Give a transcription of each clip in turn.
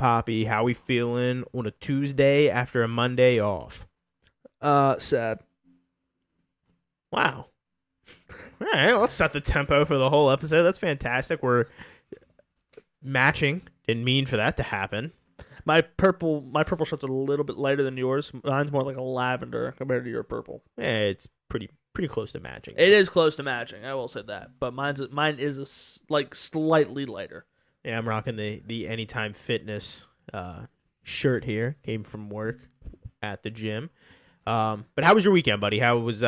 Poppy. How we feeling on a Tuesday after a Monday off? Sad. Wow. All right, let's set the tempo for the whole episode. That's fantastic. We're matching. Didn't mean for that to happen. My purple shirt's a little bit lighter than yours. Mine's more like a lavender compared to your purple. Yeah, it's pretty close to matching. It is close to matching. I will say that, but mine is slightly lighter. Yeah, I'm rocking the Anytime Fitness shirt here. Came from work at the gym. But how was your weekend, buddy? How was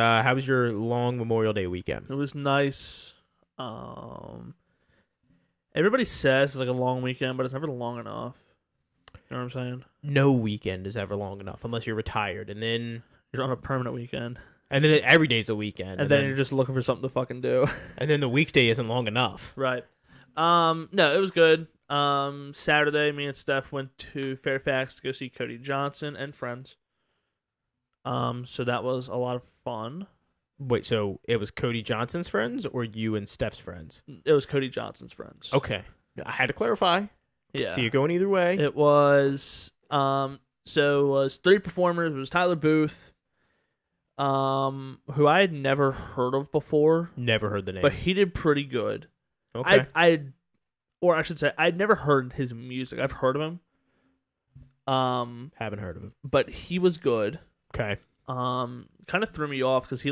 your long Memorial Day weekend? It was nice. Everybody says it's like a long weekend, but it's never long enough. You know what I'm saying? No weekend is ever long enough unless you're retired, and then You're on a permanent weekend, every day's a weekend, and then you're just looking for something to fucking do. and then the weekday isn't long enough. Right. No, it was good. Saturday, me and Steph went to Fairfax to go see Cody Johnson and friends. So that was a lot of fun. Wait, so it was Cody Johnson's friends or you and Steph's friends? It was Cody Johnson's friends. Okay, I had to clarify. Yeah. See it going either way. It was so it was 3 performers. It was Tyler Booth, who I had never heard of before, Never heard the name. but he did pretty good. Okay. I should say I'd never heard his music. I've heard of him. Haven't heard of him. But he was good. Okay. Kind of threw me off because he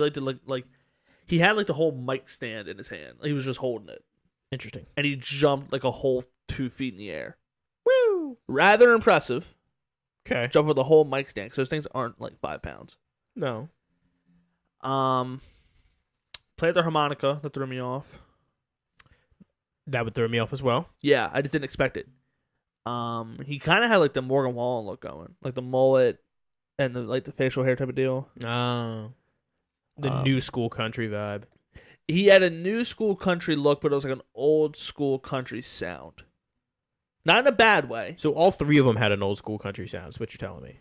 he had like the whole mic stand in his hand. He was just holding it, Interesting. and he jumped like a whole 2 feet in the air. Woo! Rather impressive. Okay. Jump with the whole mic stand because those things aren't like 5 pounds. No. Played the harmonica. That threw me off. That would throw me off as well. Yeah, I just didn't expect it. He kind of had like the Morgan Wallen look going, like the mullet and the facial hair type of deal. Oh. The new school country vibe. He had a new school country look, but it was like an old school country sound. Not in a bad way. So all 3 of them had an old school country sound. Is what you're telling me?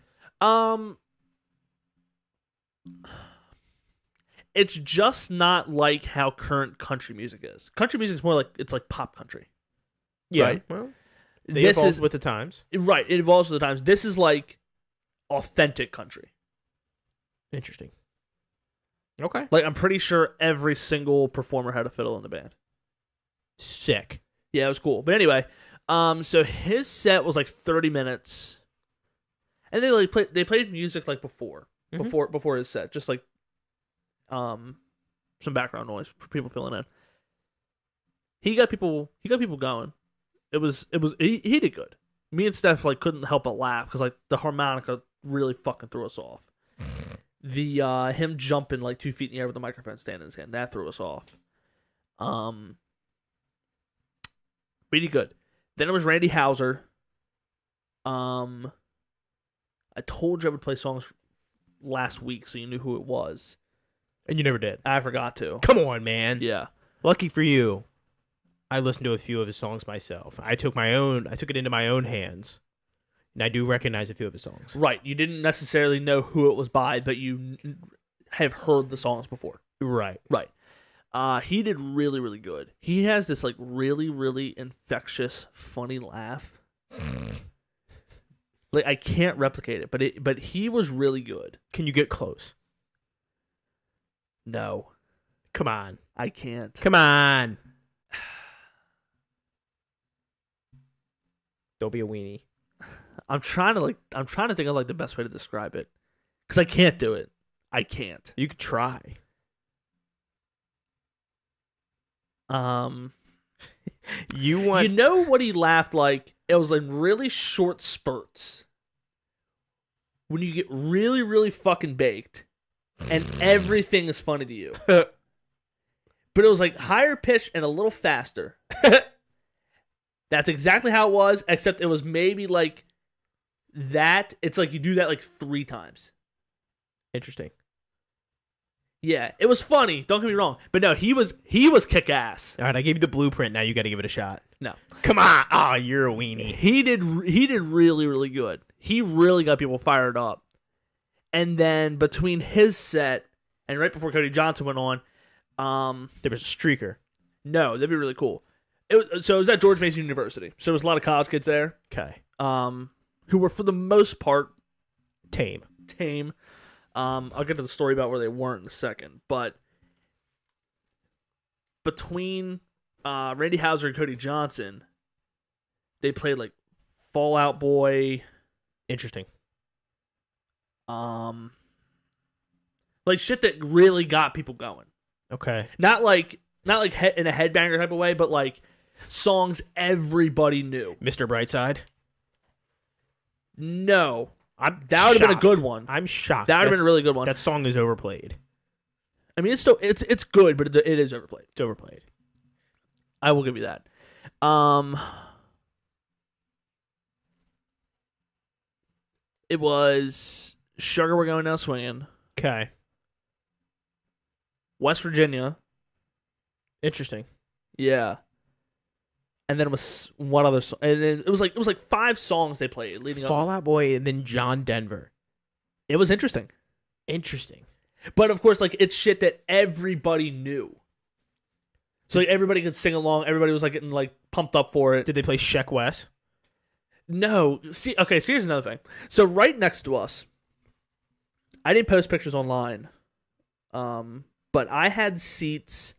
It's just not like how current country music is. Country music is more like it's like pop country. Yeah. Right? Well, they evolve with the times. Right. It evolves with the times. This is like authentic country. Interesting. Okay. Like I'm pretty sure every single performer had a fiddle in the band. Sick. Yeah, it was cool. But anyway, so his set was like 30 minutes, and they played music like before his set, just like some background noise for people filling in. He got people going. He did good. Me and Steph like couldn't help but laugh because like the harmonica really fucking threw us off. The him jumping like 2 feet in the air with the microphone stand in his hand, that threw us off. Pretty good. Then it was Randy Houser. I told you I would play songs last week, so you knew who it was. And you never did. I forgot to. Come on, man. Yeah. Lucky for you. I listened to a few of his songs myself. I took it into my own hands. And I do recognize a few of his songs. Right. You didn't necessarily know who it was by, but you have heard the songs before. Right. Right. He did really, really good. He has this like really, really infectious, funny laugh. Like I can't replicate it, but he was really good. Can you get close? No. Come on. I can't. Come on. Don't be a weenie. I'm trying to think of like the best way to describe it. Because I can't do it. I can't. You could try. You know what he laughed like? It was in really short spurts. When you get really, really fucking baked and everything is funny to you. But it was like higher pitched and a little faster. That's exactly how it was, except it was maybe like that. It's like you do that like 3 times. Interesting. Yeah, it was funny. Don't get me wrong, but no, he was kick ass. All right, I gave you the blueprint. Now you got to give it a shot. No, come on. Oh, you're a weenie. He did really, really good. He really got people fired up. And then between his set and right before Cody Johnson went on, there was a streaker. No, that'd be really cool. So it was at George Mason University. So there was a lot of college kids there. Okay. who were for the most part Tame. tame. I'll get to the story about where they weren't in a second, but between Randy Houser and Cody Johnson, they played like Fall Out Boy, Interesting. like shit that really got people going. Okay. Not like in a headbanger type of way, but like songs everybody knew. Mr. Brightside. No, I'm that would have been a shocked. good one. I'm shocked. That would have been a really good one. That song is overplayed. I mean, it's still it's good, but it is overplayed. It's overplayed. I will give you that. It was Sugar We're Going Down Swinging, Okay. West Virginia, Interesting. yeah, and then it was one other song, and then it was like 5 songs they played leading up. Fall Out Boy and then John Denver. It was interesting, Interesting. but of course, like it's shit that everybody knew, so like everybody could sing along. Everybody was like getting like pumped up for it. Did they play Sheck West? No, see, okay, so here's another thing. So right next to us, I didn't post pictures online, but I had seats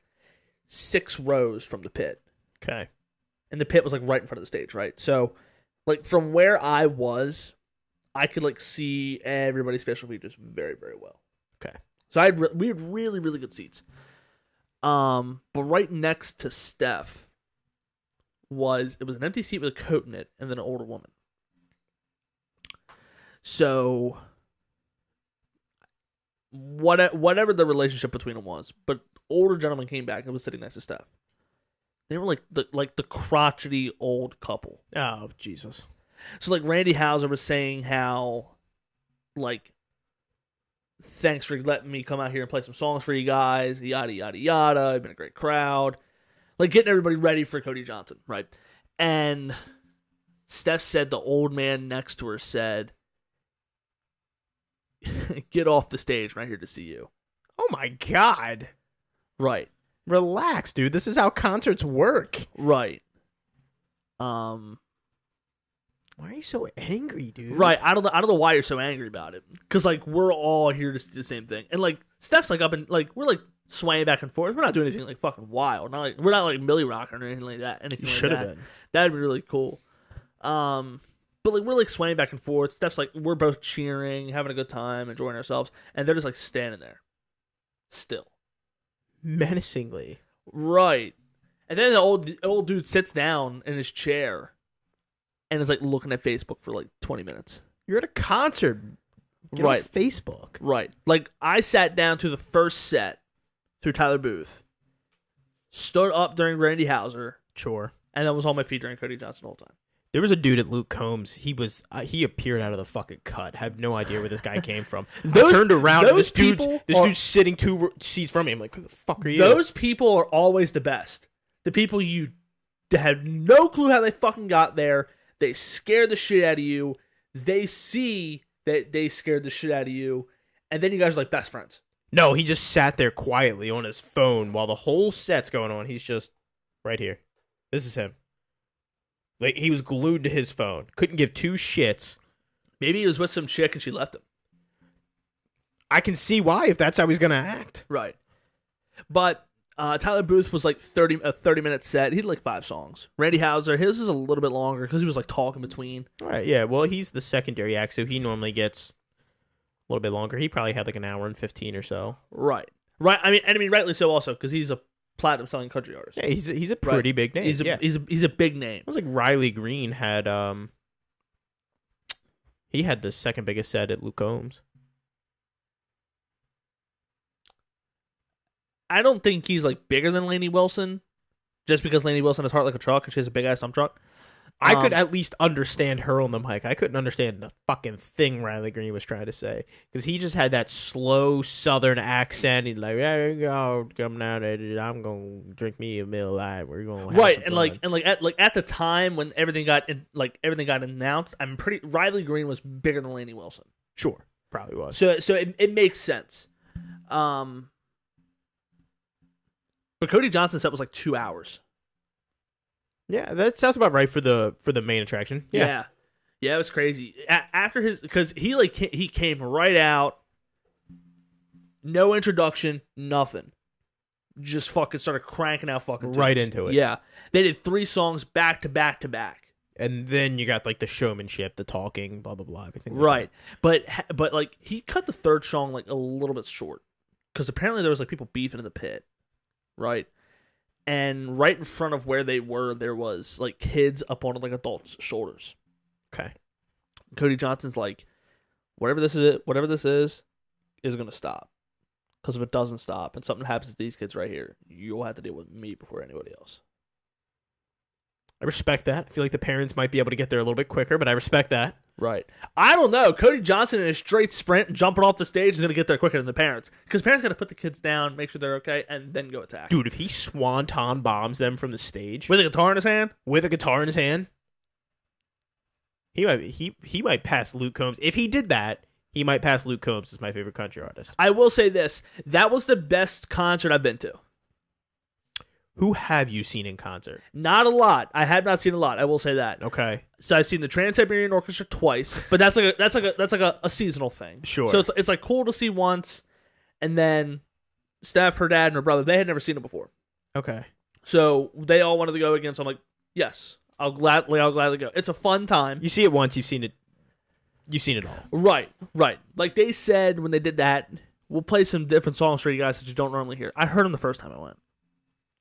6 rows from the pit, Okay. and the pit was like right in front of the stage, right? So, like from where I was, I could like see everybody's facial features very, very well. Okay. So we had really, really good seats. But right next to Steph was an empty seat with a coat in it and then an older woman. So whatever the relationship between them was, but older gentleman came back and was sitting next to Steph. They were like the crotchety old couple. Oh, Jesus. So like Randy Houser was saying how like thanks for letting me come out here and play some songs for you guys, yada yada yada. It's been a great crowd. Like getting everybody ready for Cody Johnson, right? And Steph said the old man next to her said, "Get off the stage, I'm not here to see you." Oh, my God. Right. Relax, dude. This is how concerts work. Right. Why are you so angry, dude? Right. I don't know why you're so angry about it. Because like we're all here to see the same thing. And like Steph's like up and like we're like swaying back and forth. We're not doing anything like fucking wild. We're not like Millie rocking or anything like that. Anything You like should have that. been. That'd be really cool. But like we're like swaying back and forth. Steph's like we're both cheering, having a good time, enjoying ourselves, and they're just like standing there, still. Menacingly. Right. And then the old dude sits down in his chair, and is like looking at Facebook for like 20 minutes. You're at a concert. Get Right. off Facebook. Right. Like I sat down to the first set through Tyler Booth, stood up during Randy Houser, Sure. and then was on my feet during Cody Johnson the whole time. There was a dude at Luke Combs. He appeared out of the fucking cut. Have no idea where this guy came from. I turned around and this dude's sitting 2 seats from me. I'm like, who the fuck are you? Those people are always the best. The people you have no clue how they fucking got there. They scare the shit out of you. They see that they scared the shit out of you, and then you guys are like best friends. No, he just sat there quietly on his phone while the whole set's going on. He's just right here. This is him. Like he was glued to his phone. Couldn't give 2 shits. Maybe he was with some chick and she left him. I can see why if that's how he's gonna act. Right. But Tyler Booth was like a 30-minute set. He had like 5 songs. Randy Houser, his is a little bit longer because he was like talking between. All right, yeah. Well, he's the secondary act, so he normally gets a little bit longer. He probably had like an hour and 15 or so. Right. Right. I mean, rightly so also because he's a platinum selling country artist. Yeah, he's a pretty big name. He's a big name. It was like Riley Green had he had the second biggest set at Luke Combs. I don't think he's like bigger than Lainey Wilson, just because Lainey Wilson has heart like a truck and she has a big ass dump truck. I could at least understand her on the mic. I couldn't understand the fucking thing Riley Green was trying to say because he just had that slow Southern accent. He's like, "There you go, come down there. I'm gonna drink me a Miller Lite. We're gonna have right." some And at the time when everything got announced, I'm pretty Riley Green was bigger than Lainey Wilson. Sure, probably was. So it makes sense. But Cody Johnson's set was like 2 hours. Yeah, that sounds about right for the main attraction. Yeah. Yeah, it was crazy. After his, because he came right out, no introduction, nothing, just fucking started cranking out fucking tunes. Right into it. Yeah, they did 3 songs back to back to back. And then you got like the showmanship, the talking, blah blah blah, everything. Like Right, but like he cut the 3rd song like a little bit short because apparently there was like people beefing in the pit, right? And right in front of where they were, there was like kids up on like adults' shoulders. Okay. Cody Johnson's like, whatever this is gonna stop. Because if it doesn't stop and something happens to these kids right here, you'll have to deal with me before anybody else. I respect that. I feel like the parents might be able to get there a little bit quicker, but I respect that. Right. I don't know. Cody Johnson in a straight sprint jumping off the stage is gonna get there quicker than the parents. Because parents gotta put the kids down, make sure they're okay, and then go attack. Dude, if he swanton bombs them from the stage With a guitar in his hand? with a guitar in his hand, he might pass Luke Combs. If he did that, he might pass Luke Combs as my favorite country artist. I will say this. That was the best concert I've been to. Who have you seen in concert? Not a lot. I have not seen a lot. I will say that. Okay. So I've seen the Trans-Siberian Orchestra twice, but that's like a seasonal thing. Sure. So it's like cool to see once, and then Steph, her dad, and her brother, they had never seen it before. Okay. So they all wanted to go again. So I'm like, yes, I'll gladly go. It's a fun time. You see it once, you've seen it all. Right. Like they said when they did that, we'll play some different songs for you guys that you don't normally hear. I heard them the first time I went.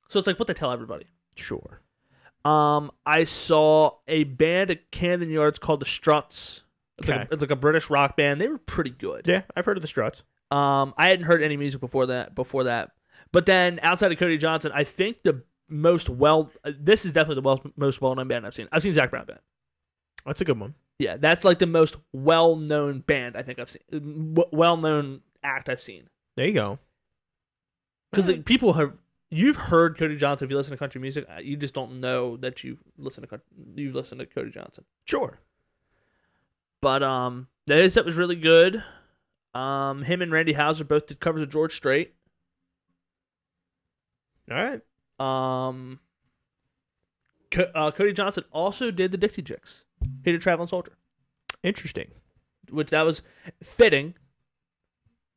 So it's like what they tell everybody. Sure. I saw a band at Camden Yards called the Struts. It's like a British rock band. They were pretty good. Yeah, I've heard of the Struts. I hadn't heard any music before that. But then outside of Cody Johnson, I think this is definitely the most well-known band I've seen. I've seen Zach Brown Band. That's a good one. Yeah, that's like the most well-known band I think I've seen. Well-known act I've seen. There you go. Because you've heard Cody Johnson if you listen to country music. You just don't know that you've listened to Cody Johnson. Sure. But the set was really good. Him and Randy Houser both did covers of George Strait. All right. Cody Johnson also did the Dixie Chicks. He did Traveling Soldier. Interesting. Which that was fitting.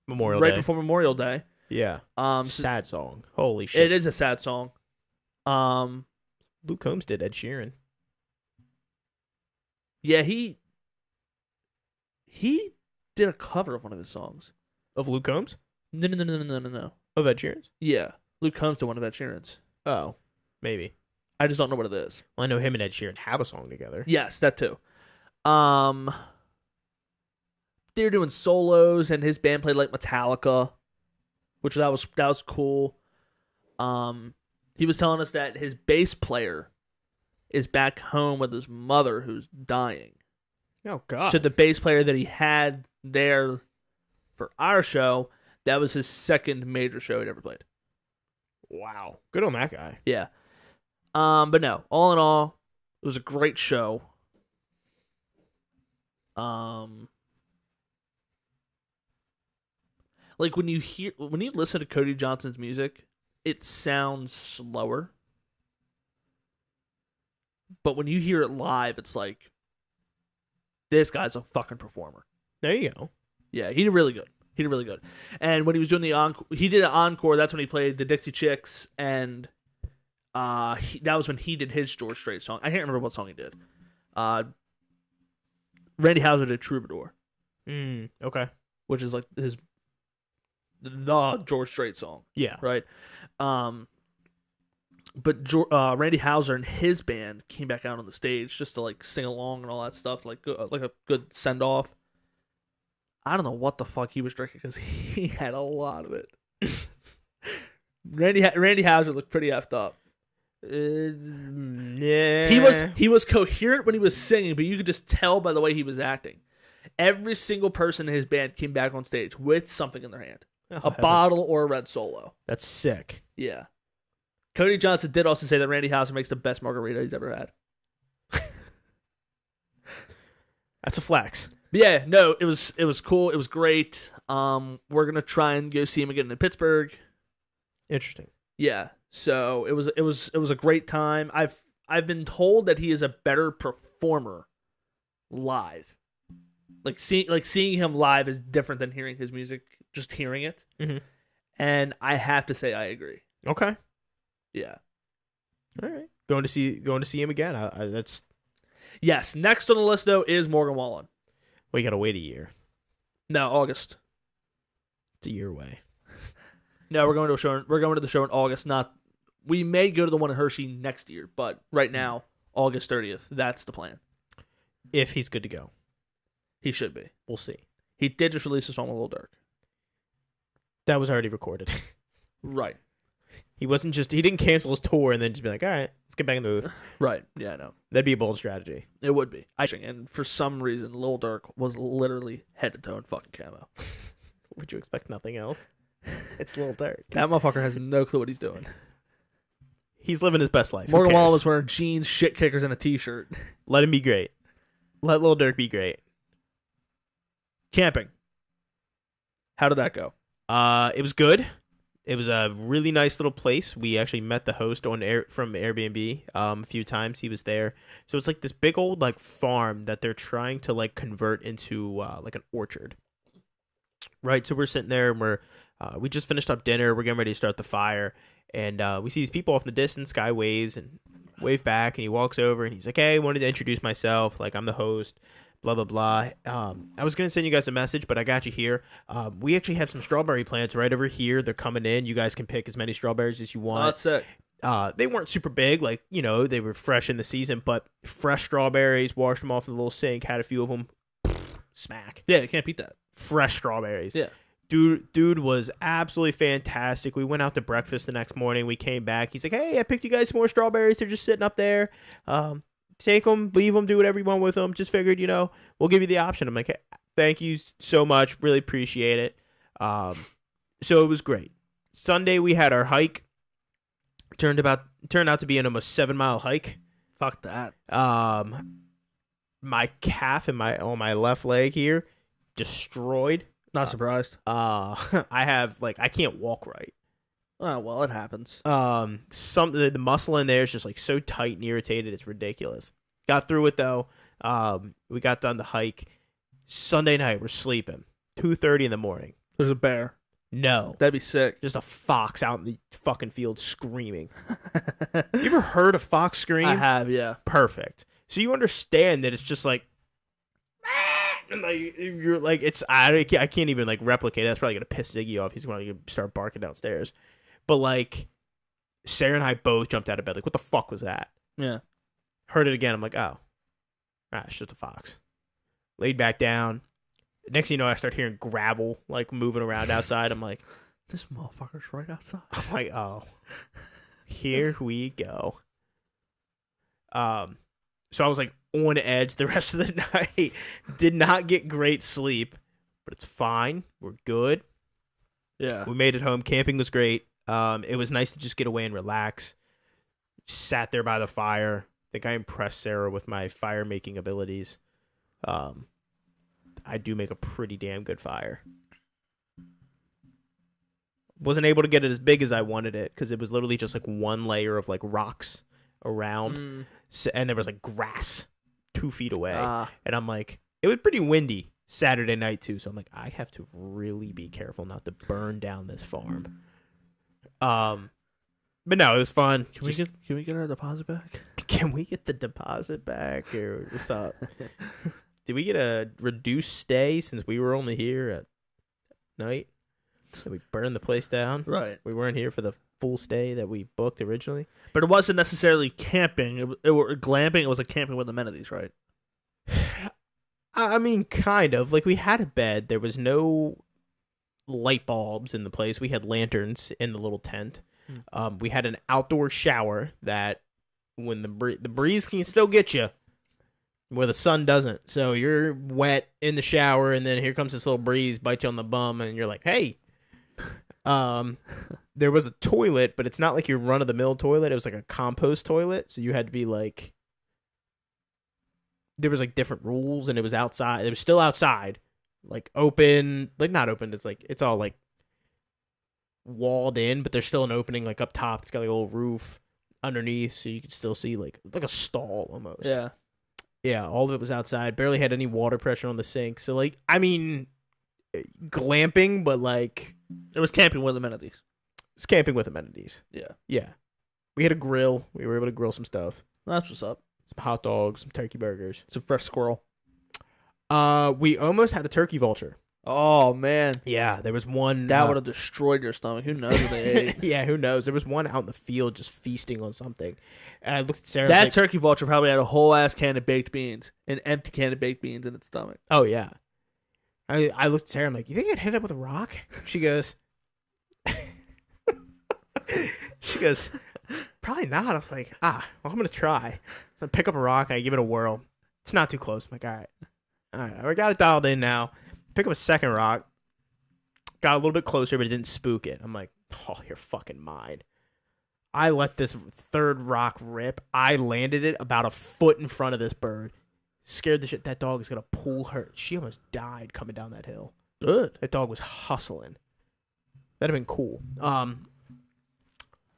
Memorial right Day. before Memorial Day. Yeah. So sad song. Holy shit. it is a sad song. Luke Combs did Ed Sheeran. Yeah, he did a cover of one of his songs. Of Luke Combs? No. Of Ed Sheeran's? Yeah, Luke Combs did one of Ed Sheeran's. Oh, maybe. I just don't know what it is. Well, I know him and Ed Sheeran have a song together. Yes, that too. They were doing solos, and his band played like Metallica, which that was cool. He was telling us that his bass player is back home with his mother who's dying. Oh God! So the bass player that he had there for our show, that was his second major show he'd ever played. Wow, good on that guy. Yeah. But no, all in all, it was a great show. Like when you listen to Cody Johnson's music, it sounds slower. But when you hear it live, it's like, this guy's a fucking performer. There you go. Yeah, he did really good. And when he was doing the encore, he did an encore. That's when he played the Dixie Chicks, and that was when he did his George Strait song. I can't remember what song he did. Randy Houser did Troubadour. Okay. Which is like the George Strait song. Yeah. Right. But Randy Houser and his band came back out on the stage just to like sing along and all that stuff, like a good send off. I don't know what the fuck he was drinking because he had a lot of it. Randy Houser looked pretty effed up. Yeah. He was coherent when he was singing, but you could just tell by the way he was acting. Every single person in his band came back on stage with something in their hand. A bottle or a red Solo. That's sick. Yeah. Cody Johnson did also say that Randy Houser makes the best margarita he's ever had. That's a flex. But yeah, no, it was cool. It was great. We're gonna try and go see him again in Pittsburgh. Interesting. Yeah. So it was a great time. I've been told that he is a better performer live. Seeing him live is different than hearing his music, just hearing it. Mm-hmm. And I have to say I agree. Okay. Yeah. All right. Going to see him again. That's. Yes. Next on the list though is Morgan Wallen. Well, you gotta wait a year. No, August. It's a year away. No, we're going to a show. We're going to the show in August. We may go to the one in Hershey next year, but right now, August 30th. That's the plan. If he's good to go, He should be. we'll see. He did just release a song with Lil Durk. That was already recorded. Right. He didn't cancel his tour and then just be like, all right, let's get back in the booth. Right. Yeah, I know. That'd be a bold strategy. It would be. And for some reason, Lil Durk was literally head to toe in fucking camo. Would you expect nothing else? It's Lil Durk. That motherfucker has no clue what he's doing. He's living his best life. Who Morgan Wallen cares? was wearing jeans, shit kickers, and a t-shirt. Let him be great. Let Lil Durk be great. Camping. How did that go? It was good. It was a really nice little place. We actually met the host from Airbnb a few times. He was there. So it's like this big old like farm that they're trying to like convert into like an orchard. Right. So we're sitting there and we just finished up dinner. We're getting ready to start the fire, and we see these people off in the distance. Guy waves and wave back, and he walks over and he's like, "Hey, I wanted to introduce myself. Like I'm the host." Blah, blah, blah. I was going to send you guys a message, but I got you here. We actually have some strawberry plants right over here. They're coming in. You guys can pick as many strawberries as you want. That's it. They weren't super big. Like, they were fresh in the season, but fresh strawberries, washed them off in the little sink, had a few of them. Smack. Yeah, you can't beat that. Fresh strawberries. Yeah. Dude was absolutely fantastic. We went out to breakfast the next morning. We came back. He's like, "Hey, I picked you guys some more strawberries. They're just sitting up there. Take them, leave them, do whatever you want with them. Just figured, we'll give you the option." I'm like, "Hey, thank you so much. Really appreciate it." So it was great. Sunday we had our hike. Turned out to be an almost 7-mile hike. Fuck that. My calf and on my left leg here destroyed. Not surprised. I can't walk right. Oh, well, it happens. The muscle in there is just like so tight and irritated, it's ridiculous. Got through it though. We got done the hike. Sunday night we're sleeping. 2:30 in the morning. There's a bear. No. That'd be sick. Just a fox out in the fucking field screaming. You ever heard a fox scream? I have, yeah. Perfect. So you understand that it's just like, and like you're like I can't even like replicate it. That's probably gonna piss Ziggy off. He's gonna start barking downstairs. But like Sarah and I both jumped out of bed like, what the fuck was that? Yeah. Heard it again. I'm like, oh, it's just a fox. Laid back down. Next thing you know, I start hearing gravel like moving around outside. I'm like, this motherfucker's right outside. I'm like, oh, here we go. So I was like on edge the rest of the night. Did not get great sleep, but it's fine. We're good. Yeah. We made it home. Camping was great. It was nice to just get away and relax. Sat there by the fire. I think I impressed Sarah with my fire making abilities. I do make a pretty damn good fire. Wasn't able to get it as big as I wanted it because it was literally just like one layer of like rocks around. So, and there was like grass 2 feet away. And I'm like, it was pretty windy Saturday night too. So I'm like, I have to really be careful not to burn down this farm. But no, it was fun. Can we get our deposit back? Can we get the deposit back or what's up? Did we get a reduced stay since we were only here at night? Did we burn the place down? Right. We weren't here for the full stay that we booked originally. But it wasn't necessarily camping. It were glamping. It was like camping with amenities, right? I mean, kind of. Like, we had a bed. There was no light bulbs in the place. We had lanterns in the little tent. We had an outdoor shower that when the breeze can still get you where the sun doesn't. So you're wet in the shower, and then here comes this little breeze, bite you on the bum, and you're like, hey. There was a toilet, but it's not like your run-of-the-mill toilet. It was like a compost toilet, so you had to be like... There was like different rules, and it was outside. It was still outside. Like open, like not open. It's like, it's all like walled in, but there's still an opening like up top. It's got like a little roof underneath, so you can still see like a stall almost. Yeah. Yeah, all of it was outside. Barely had any water pressure on the sink. So, like, I mean, glamping, but, like, It was camping with amenities. it's camping with amenities. Yeah. Yeah. We had a grill. We were able to grill some stuff. That's what's up. Some hot dogs, some turkey burgers. Some fresh squirrel. We almost had a turkey vulture. Oh, man. Yeah, there was one. That would have destroyed your stomach. Who knows what they ate? Yeah, who knows? There was one out in the field just feasting on something. And I looked at Sarah. That Like, turkey vulture probably had a whole ass can of baked beans, an empty can of baked beans in its stomach. oh, yeah. I looked at Sarah. I'm like, you think I'd hit it with a rock? She goes, probably not. I was like, well, I'm going to try. So I pick up a rock. I give it a whirl. It's not too close. I'm like, all right. We got it dialed in now. Pick up a second rock. Got a little bit closer, but it didn't spook it. I'm like, oh, you're fucking mine. I let this third rock rip. I landed it about a foot in front of this bird. Scared the shit. That dog is going to pull her. She almost died coming down that hill. Good. That dog was hustling. That'd have been cool.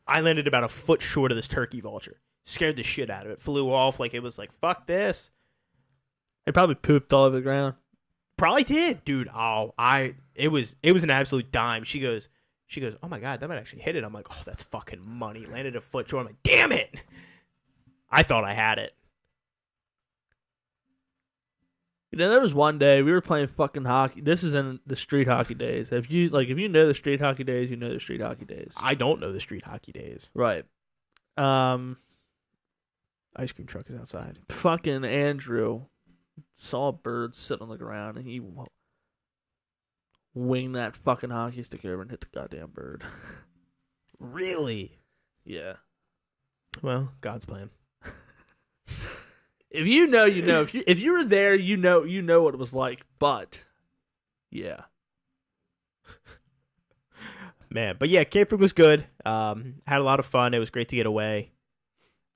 I landed about a foot short of this turkey vulture. Scared the shit out of it. Flew off like it was like, fuck this. It probably pooped all over the ground. Probably did, dude. It was an absolute dime. She goes, oh my God, that might actually hit it. I'm like, oh, that's fucking money. Landed a foot short. I'm like, damn it. I thought I had it. You know, there was one day we were playing fucking hockey. This is in the street hockey days. If you know the street hockey days, you know the street hockey days. I don't know the street hockey days. Right. Ice cream truck is outside. Fucking Andrew saw a bird sit on the ground and he winged that fucking hockey stick over and hit the goddamn bird. Really? Yeah. Well, God's plan. If you know, you know. If you were there, you know what it was like. But yeah. Man, but yeah, camping was good. Had a lot of fun. It was great to get away.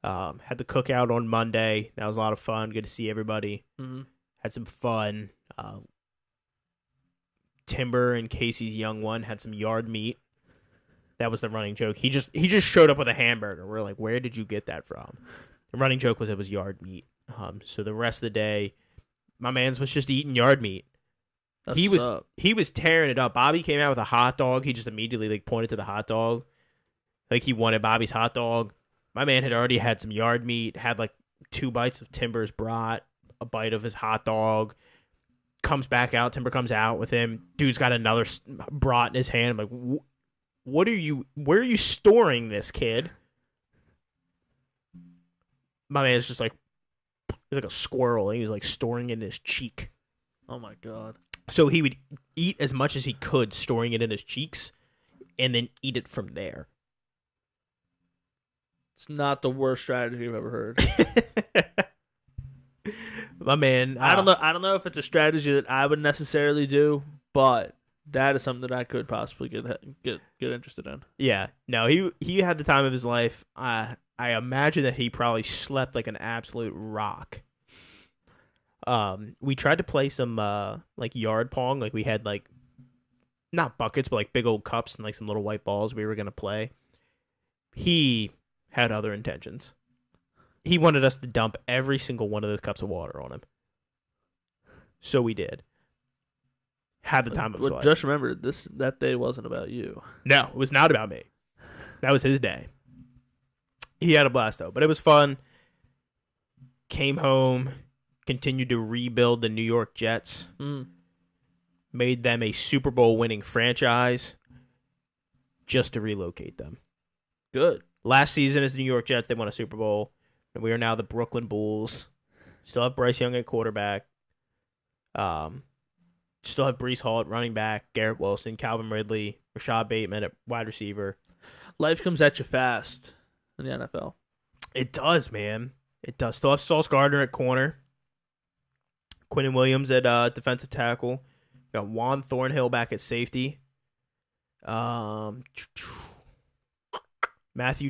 Had the cookout on Monday. That was a lot of fun. Good to see everybody. Mm-hmm. Had some fun. Timber and Casey's young one had some yard meat. That was the running joke. He just showed up with a hamburger. We're like, where did you get that from? The running joke was it was yard meat. So the rest of the day, my man's was just eating yard meat. That's He what's up. was tearing it up. Bobby came out with a hot dog. He just immediately like pointed to the hot dog, like he wanted Bobby's hot dog. My man had already had some yard meat. Had like 2 bites of Timber's brat, a bite of his hot dog. Comes back out. Timber comes out with him. Dude's got another brat in his hand. I'm like, where are you storing this, kid? My man's just like, he's like a squirrel. And he was like storing it in his cheek. Oh my God. So he would eat as much as he could, storing it in his cheeks, and then eat it from there. It's not the worst strategy I've ever heard. My man, I don't know if it's a strategy that I would necessarily do, but that is something that I could possibly get interested in. Yeah, no, he had the time of his life. I imagine that he probably slept like an absolute rock. We tried to play some like yard pong. Like we had like not buckets, but like big old cups and like some little white balls we were gonna play. He had other intentions. He wanted us to dump every single one of those cups of water on him. So we did. Had the time of his life. Just remember, that day wasn't about you. No, it was not about me. That was his day. He had a blast though, but it was fun. Came home, continued to rebuild the New York Jets. Made them a Super Bowl winning franchise just to relocate them. Good. Last season as the New York Jets, they won a Super Bowl. And we are now the Brooklyn Bulls. Still have Bryce Young at quarterback. Still have Breece Hall at running back, Garrett Wilson, Calvin Ridley, Rashad Bateman at wide receiver. Life comes at you fast in the NFL. It does, man. It does. Still have Sauce Gardner at corner. Quinnen Williams at defensive tackle. Got Juan Thornhill back at safety. Matthew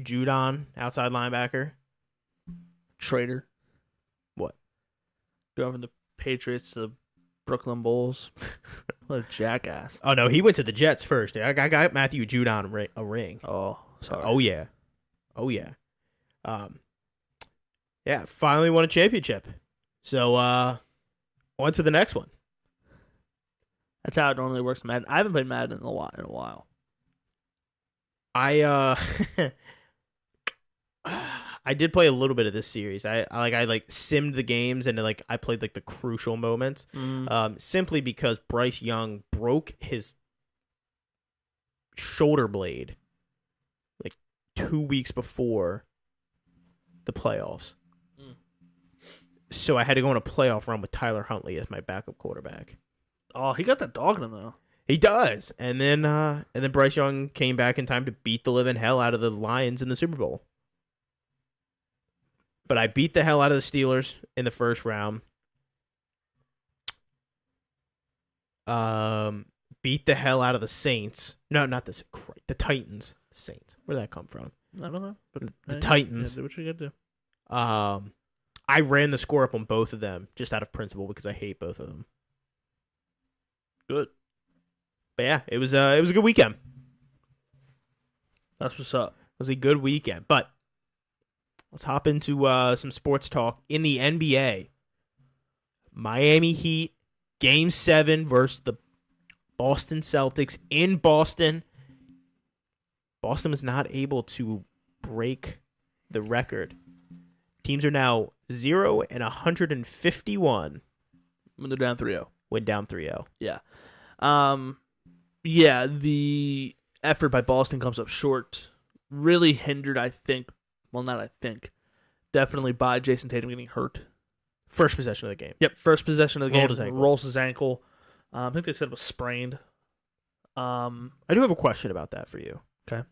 Judon, outside linebacker. Traitor. What? Going from the Patriots to the Brooklyn Bulls. What a jackass. Oh, no, he went to the Jets first. I got Matthew Judon a ring. Oh, sorry. Oh, yeah. Oh, yeah. Yeah, finally won a championship. So, on to the next one. That's how it normally works. Madden. I haven't played Madden in a while. I I did play a little bit of this series. I simmed the games and like I played like the crucial moments. Simply because Bryce Young broke his shoulder blade like 2 weeks before the playoffs. So I had to go on a playoff run with Tyler Huntley as my backup quarterback. Oh, he got that dog in him though. He does. And then Bryce Young came back in time to beat the living hell out of the Lions in the Super Bowl. But I beat the hell out of the Steelers in the first round. Beat the hell out of the Saints. No, not the Titans. The Saints. Where did that come from? I don't know. But the Titans. Yeah, do what you gotta do. I ran the score up on both of them just out of principle because I hate both of them. Good. But yeah, it was a good weekend. That's what's up. It was a good weekend. But let's hop into some sports talk in the NBA. Miami Heat, Game 7 versus the Boston Celtics in Boston. Boston was not able to break the record. Teams are now 0-151. When they're down 3-0. Went down 3-0. Yeah. The effort by Boston comes up short. Really hindered, I think. Well, not I think. Definitely by Jason Tatum getting hurt. First possession of the game. Yep, first possession of the Rolled game. his ankle. Rolls his ankle. I think they said it was sprained. I do have a question about that for you. Okay.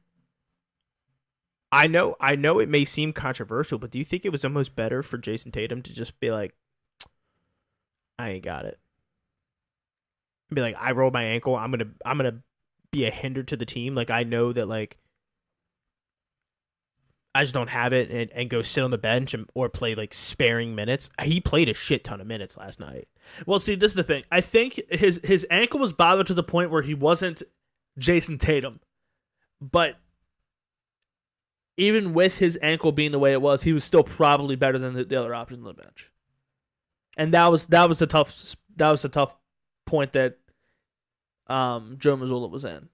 I know it may seem controversial, but do you think it was almost better for Jason Tatum to just be like, I ain't got it? Be like, I rolled my ankle. I'm gonna be a hinder to the team. Like I know that like I just don't have it and go sit on the bench or play like sparing minutes. He played a shit ton of minutes last night. Well, see, this is the thing. I think his ankle was bothered to the point where he wasn't Jason Tatum. But even with his ankle being the way it was, he was still probably better than the other options on the bench. And that was the tough point that Joe Mazzulla was in.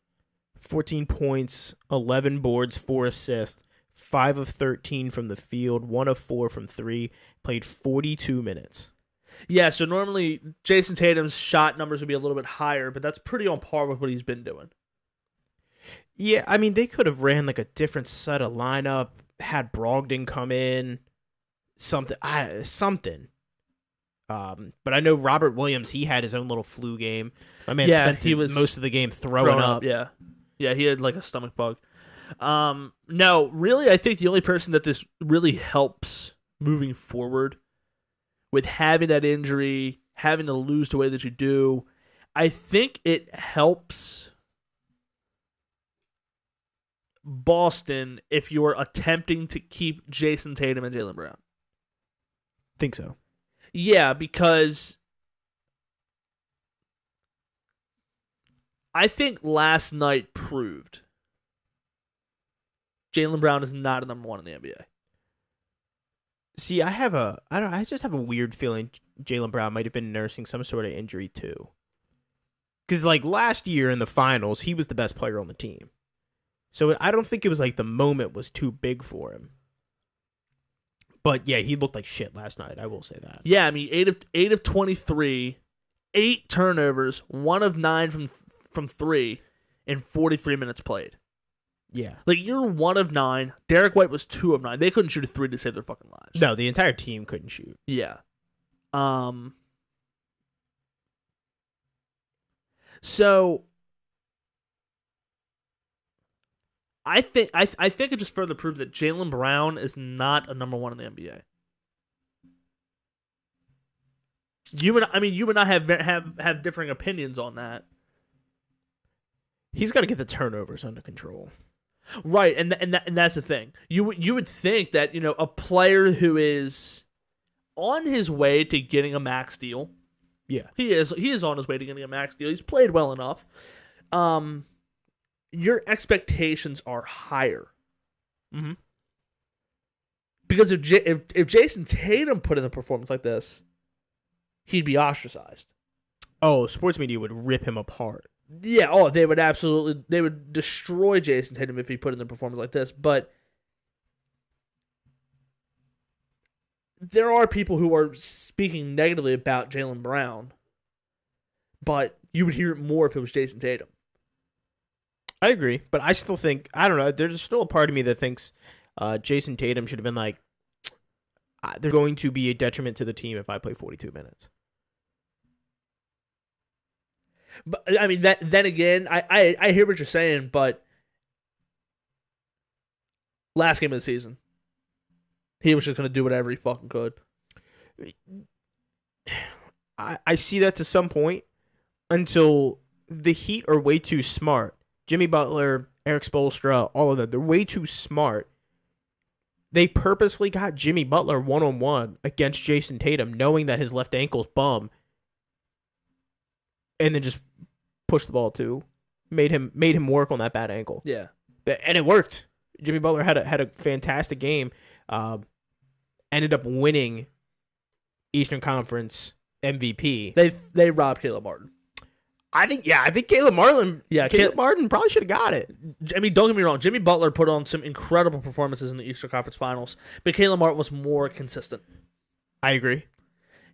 14 points, 11 boards, 4 assists, 5 of 13 from the field, 1 of 4 from 3, played 42 minutes. Yeah, so normally Jason Tatum's shot numbers would be a little bit higher, but that's pretty on par with what he's been doing. Yeah, I mean, they could have ran like a different set of lineup, had Brogdon come in, something. But I know Robert Williams, he had his own little flu game. My man spent most of the game throwing up. Yeah, he had like a stomach bug. No, really, I think the only person that this really helps moving forward with having that injury, having to lose the way that you do, I think it helps Boston if you're attempting to keep Jason Tatum and Jaylen Brown. Think so. Yeah, because I think last night proved Jaylen Brown is not a number one in the NBA. See, I just have a weird feeling Jaylen Brown might have been nursing some sort of injury too. Because like last year in the finals, he was the best player on the team. So I don't think it was like the moment was too big for him. But yeah, he looked like shit last night. I will say that. Yeah, I mean, 8 of 23, 8 turnovers, 1 of 9 from 3, in 43 minutes played. Yeah, like you're 1 of 9. Derek White was 2 of 9. They couldn't shoot a 3 to save their fucking lives. No, the entire team couldn't shoot. Yeah. So I think it just further proves that Jaylen Brown is not a number one in the NBA. You and I have differing opinions on that. He's got to get the turnovers under control. Right, and that's the thing. You would think that, you know, a player who is on his way to getting a max deal. Yeah. He is on his way to getting a max deal. He's played well enough. Your expectations are higher. Mm-hmm. Because if Jason Tatum put in a performance like this, he'd be ostracized. Oh, sports media would rip him apart. Yeah, they would destroy Jason Tatum if he put in a performance like this, but there are people who are speaking negatively about Jaylen Brown, but you would hear it more if it was Jason Tatum. I agree, but I still think, I don't know, there's still a part of me that thinks Jason Tatum should have been like, they're going to be a detriment to the team if I play 42 minutes. But I mean, then again, I hear what you're saying, but last game of the season, he was just going to do whatever he fucking could. I see that to some point until the Heat are way too smart. Jimmy Butler, Eric Spoelstra, all of them, they're way too smart. They purposely got Jimmy Butler one-on-one against Jason Tatum, knowing that his left ankle's bum, and then just pushed the ball too. Made him work on that bad ankle. Yeah. And it worked. Jimmy Butler had a fantastic game. Ended up winning Eastern Conference MVP. They robbed Caleb Martin. I think Caleb Martin. Yeah, Caleb Martin probably should have got it. I mean, don't get me wrong. Jimmy Butler put on some incredible performances in the Eastern Conference Finals, but Caleb Martin was more consistent. I agree.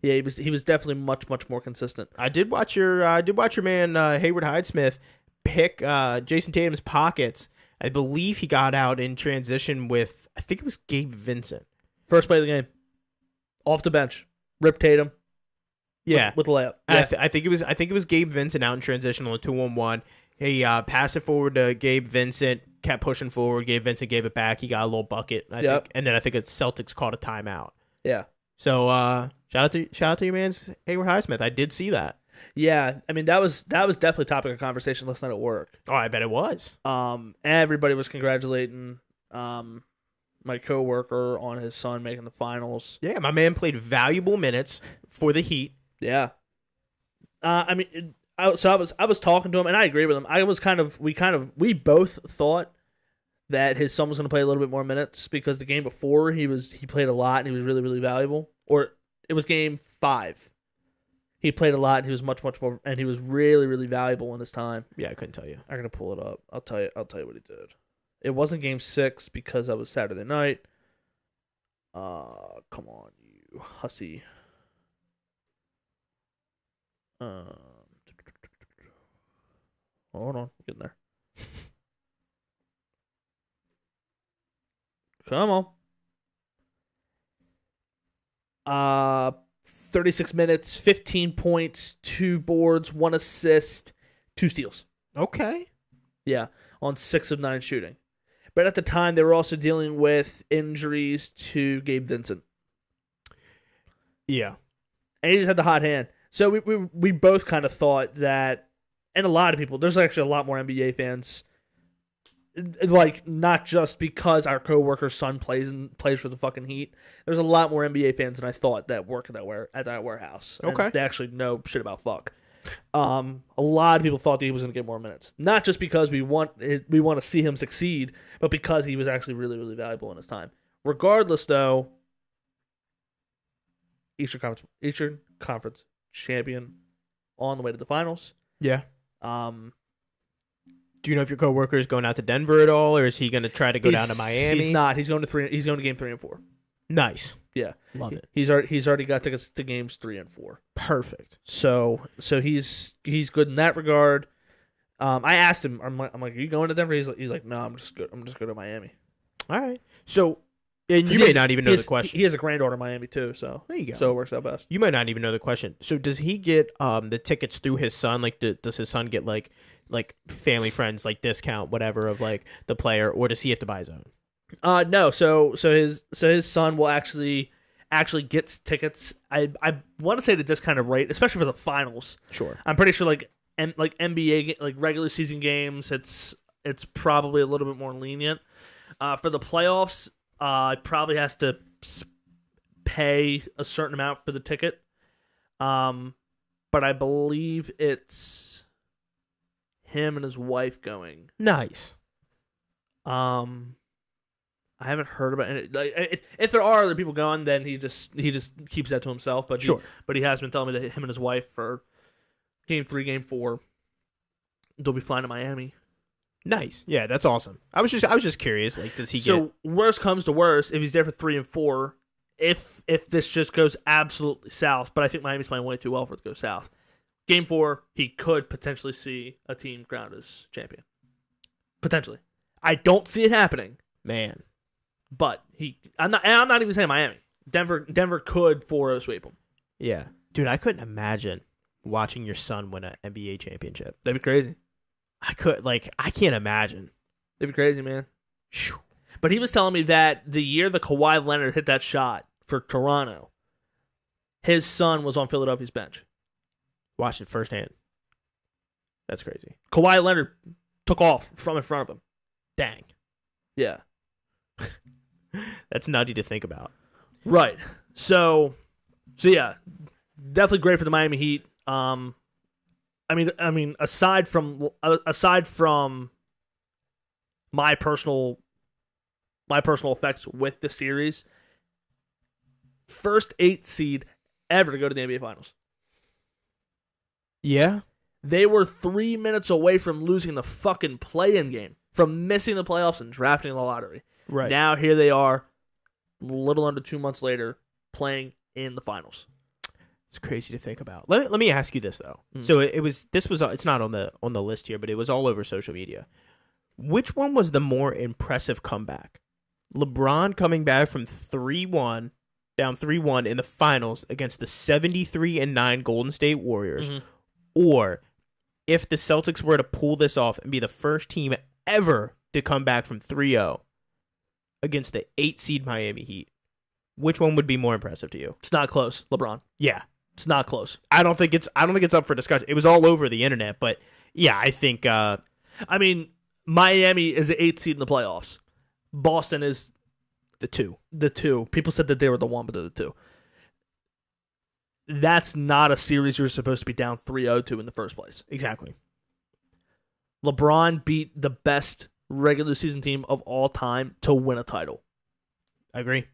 Yeah, he was definitely much more consistent. I did watch your man Hayward Highsmith pick Jason Tatum's pockets. I believe he got out in transition with, I think it was Gabe Vincent. First play of the game, off the bench, Rip Tatum. Yeah, with a layup. Yeah. I think it was Gabe Vincent out in transition on a 2-on-1. He passed it forward to Gabe Vincent, kept pushing forward. Gabe Vincent gave it back. He got a little bucket. I think, and then I think Celtics caught a timeout. Yeah. So shout out to your man's Hayward Highsmith. I did see that. Yeah, I mean that was definitely a topic of conversation last night at work. Oh, I bet it was. Everybody was congratulating my coworker on his son making the finals. Yeah, my man played valuable minutes for the Heat. Yeah. I mean, I was talking to him, and I agree with him. We both thought that his son was going to play a little bit more minutes because the game before he played a lot and he was really, really valuable. Or it was game 5. He played a lot and he was much more, and he was really, really valuable in his time. Yeah, I couldn't tell you. I'm gonna pull it up. I'll tell you what he did. It wasn't game 6 because that was Saturday night. Come on, you hussy. Hold on, getting there. Come on. 36 minutes, 15 points, 2 boards, 1 assist, 2 steals. Okay. Yeah, on 6 of 9 shooting. But at the time, they were also dealing with injuries to Gabe Vincent. Yeah. And he just had the hot hand. So we both kind of thought that, and a lot of people, there's actually a lot more NBA fans, like, not just because our coworker's son plays for the fucking Heat. There's a lot more NBA fans than I thought that work at that warehouse. Okay. And they actually know shit about fuck. A lot of people thought that he was going to get more minutes, not just because we want to see him succeed, but because he was actually really, really valuable in his time. Regardless, though, Eastern Conference champion on the way to the finals. Yeah. Do you know if your coworker is going out to Denver at all, or is he going to try to go down to Miami? He's not. He's going to game 3 and 4. Nice. Yeah, love it. He's already got tickets to games 3 and 4. Perfect. So he's good in that regard. I asked him. I'm like, are you going to Denver? He's like, no, I'm just good. I'm just going to Miami. All right. So, and you may not even know the question. He has a granddaughter in Miami too. So there you go. So it works out best. You might not even know the question. So does he get the tickets through his son? Like, does his son get like family friends, like discount, whatever, of like the player, or does he have to buy his own? No. So his son will actually gets tickets. I want to say the discounted rate, especially for the finals. Sure. I'm pretty sure like NBA like regular season games, it's probably a little bit more lenient. For the playoffs, probably has to pay a certain amount for the ticket. But I believe it's him and his wife going. Nice. I haven't heard about it. Like, if there are other people going, then he just keeps that to himself. But Sure. But he has been telling me that him and his wife for Game 3, Game 4, they'll be flying to Miami. Nice. Yeah, that's awesome. I was just curious. Like, does he So worst comes to worst, if he's there for 3 and 4, if this just goes absolutely south, but I think Miami's playing way too well for it to go south. Game 4, he could potentially see a team crowned as champion. Potentially. I don't see it happening. Man. But I'm not even saying Miami. Denver could 4-0 sweep him. Yeah. Dude, I couldn't imagine watching your son win an NBA championship. That'd be crazy. I can't imagine. That'd be crazy, man. Phew. But he was telling me that the year that Kawhi Leonard hit that shot for Toronto, his son was on Philadelphia's bench. Watched it firsthand. That's crazy. Kawhi Leonard took off from in front of him. Dang. Yeah. That's nutty to think about. Right. So yeah, definitely great for the Miami Heat. I mean, aside from my personal effects with the series, first 8 seed ever to go to the NBA Finals. Yeah. They were 3 minutes away from losing the fucking play-in game, from missing the playoffs and drafting the lottery. Right. Now here they are, a little under 2 months later, playing in the finals. It's crazy to think about. Let me ask you this though. So it's not on the list here, but it was all over social media. Which one was the more impressive comeback? LeBron coming back from 3-1, down 3-1 in the finals against the 73-9 Golden State Warriors, or if the Celtics were to pull this off and be the first team ever to come back from 3-0 against the 8 seed Miami Heat, which one would be more impressive to you? It's not close, LeBron. Yeah. It's not close. I don't think it's up for discussion. It was all over the internet, but yeah, I think I mean, Miami is the 8th seed in the playoffs. Boston is the 2. The 2. People said that they were the 1, but they're the 2. That's not a series you're supposed to be down 3-0 to in the first place. Exactly. LeBron beat the best regular season team of all time to win a title. I agree.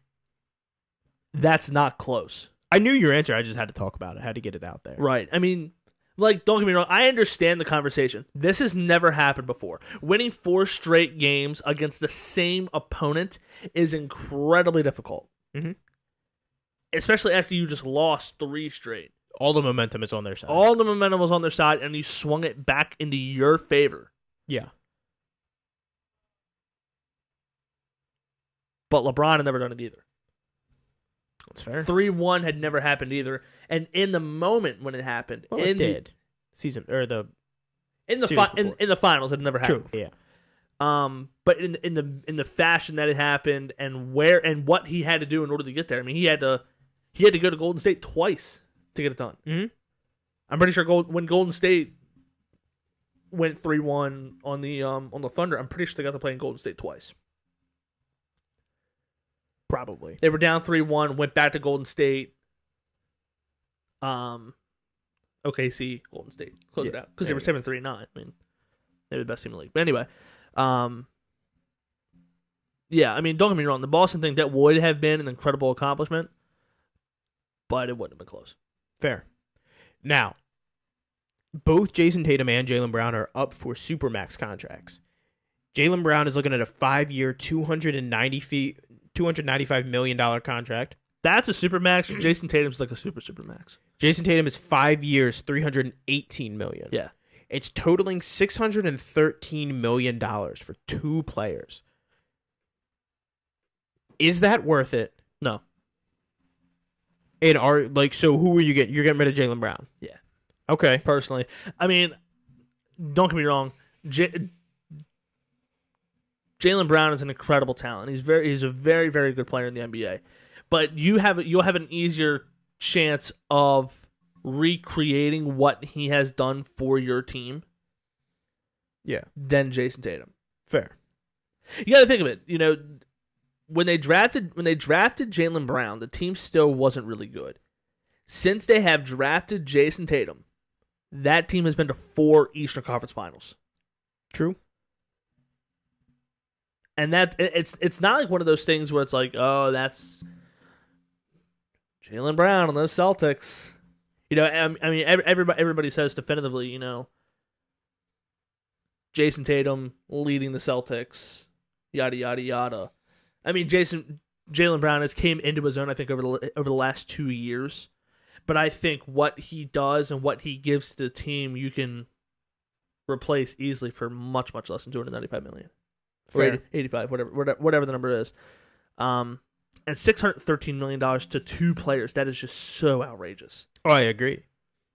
That's not close. I knew your answer. I just had to talk about it. I had to get it out there. Right. I mean, like, don't get me wrong. I understand the conversation. This has never happened before. Winning 4 straight games against the same opponent is incredibly difficult. Mm-hmm. Especially after you just lost 3 straight. All the momentum is on their side. All the momentum was on their side, and you swung it back into your favor. Yeah. But LeBron had never done it either. That's fair. 3-1 had never happened either. And in the moment when it happened, Well, it did. Season or the in the finals, it never happened. True. Yeah. But in the fashion that it happened and what he had to do in order to get there. I mean, he had to go to Golden State twice to get it done. Mm-hmm. I'm pretty sure when Golden State went 3-1 on the Thunder, I'm pretty sure they got to play in Golden State twice. Probably. They were down 3-1, went back to Golden State. OKC, Golden State. Close it out. Because they were 7-3-9. I mean, they were the best team in the league. But anyway, yeah, I mean, don't get me wrong. The Boston thing, that would have been an incredible accomplishment, but it wouldn't have been close. Fair. Now, both Jason Tatum and Jaylen Brown are up for Supermax contracts. Jaylen Brown is looking at a 5-year, $295 million contract. That's a supermax. Jason Tatum's like a supermax. Jason Tatum is 5 years, $318 million. Yeah. It's totaling $613 million for 2 players. Is that worth it? No. So who are you getting? You're getting rid of Jaylen Brown? Yeah. Okay. Personally. I mean, don't get me wrong. Jaylen Brown is an incredible talent. He's a very, very good player in the NBA. But you'll have an easier chance of recreating what he has done for your team. Yeah. Than Jason Tatum. Fair. You got to think of it. You know, when they drafted Jaylen Brown, the team still wasn't really good. Since they have drafted Jason Tatum, that team has been to 4 Eastern Conference Finals. True. And that it's not like one of those things where it's like, oh, that's Jaylen Brown on those Celtics. You know, I mean, everybody says definitively, you know, Jason Tatum leading the Celtics, yada yada yada. I mean, Jaylen Brown has came into his own, I think, over the last 2 years. But I think what he does and what he gives to the team, you can replace easily for much, much less than $295 million. Or 85, whatever the number is. And $613 million to 2 players. That is just so outrageous. Oh, I agree.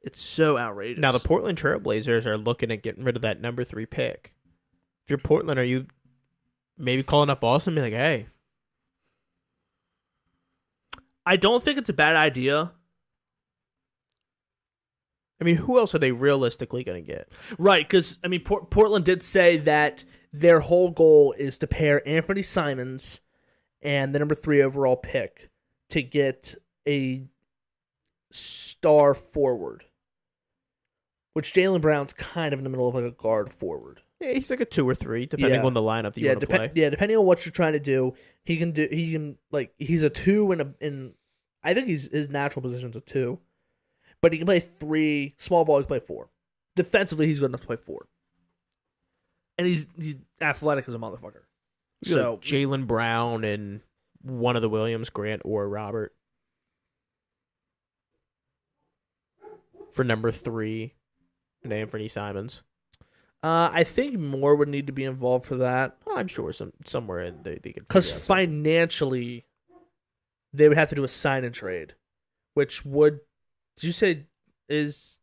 It's so outrageous. Now, the Portland Trailblazers are looking at getting rid of that number 3 pick. If you're Portland, are you maybe calling up Boston and be like, hey? I don't think it's a bad idea. I mean, who else are they realistically going to get? Right, because, I mean, Portland did say that their whole goal is to pair Anthony Simons and the number 3 overall pick to get a star forward, which Jaylen Brown's kind of in the middle of like a guard forward. Yeah, he's like a 2 or 3, depending on the lineup that you want to play. Yeah, depending on what you're trying to do, he's a 2 in I think his natural position's a 2, but he can play 3 small ball. He can play 4. Defensively, he's good enough to play 4, and he's athletic as a motherfucker. So like Jaylen Brown and one of the Williams, Grant or Robert, for number 3, and Anthony Simons. I think more would need to be involved for that. Well, I'm sure somewhere they could. Because financially, they would have to do a sign and trade, which would. Did you say is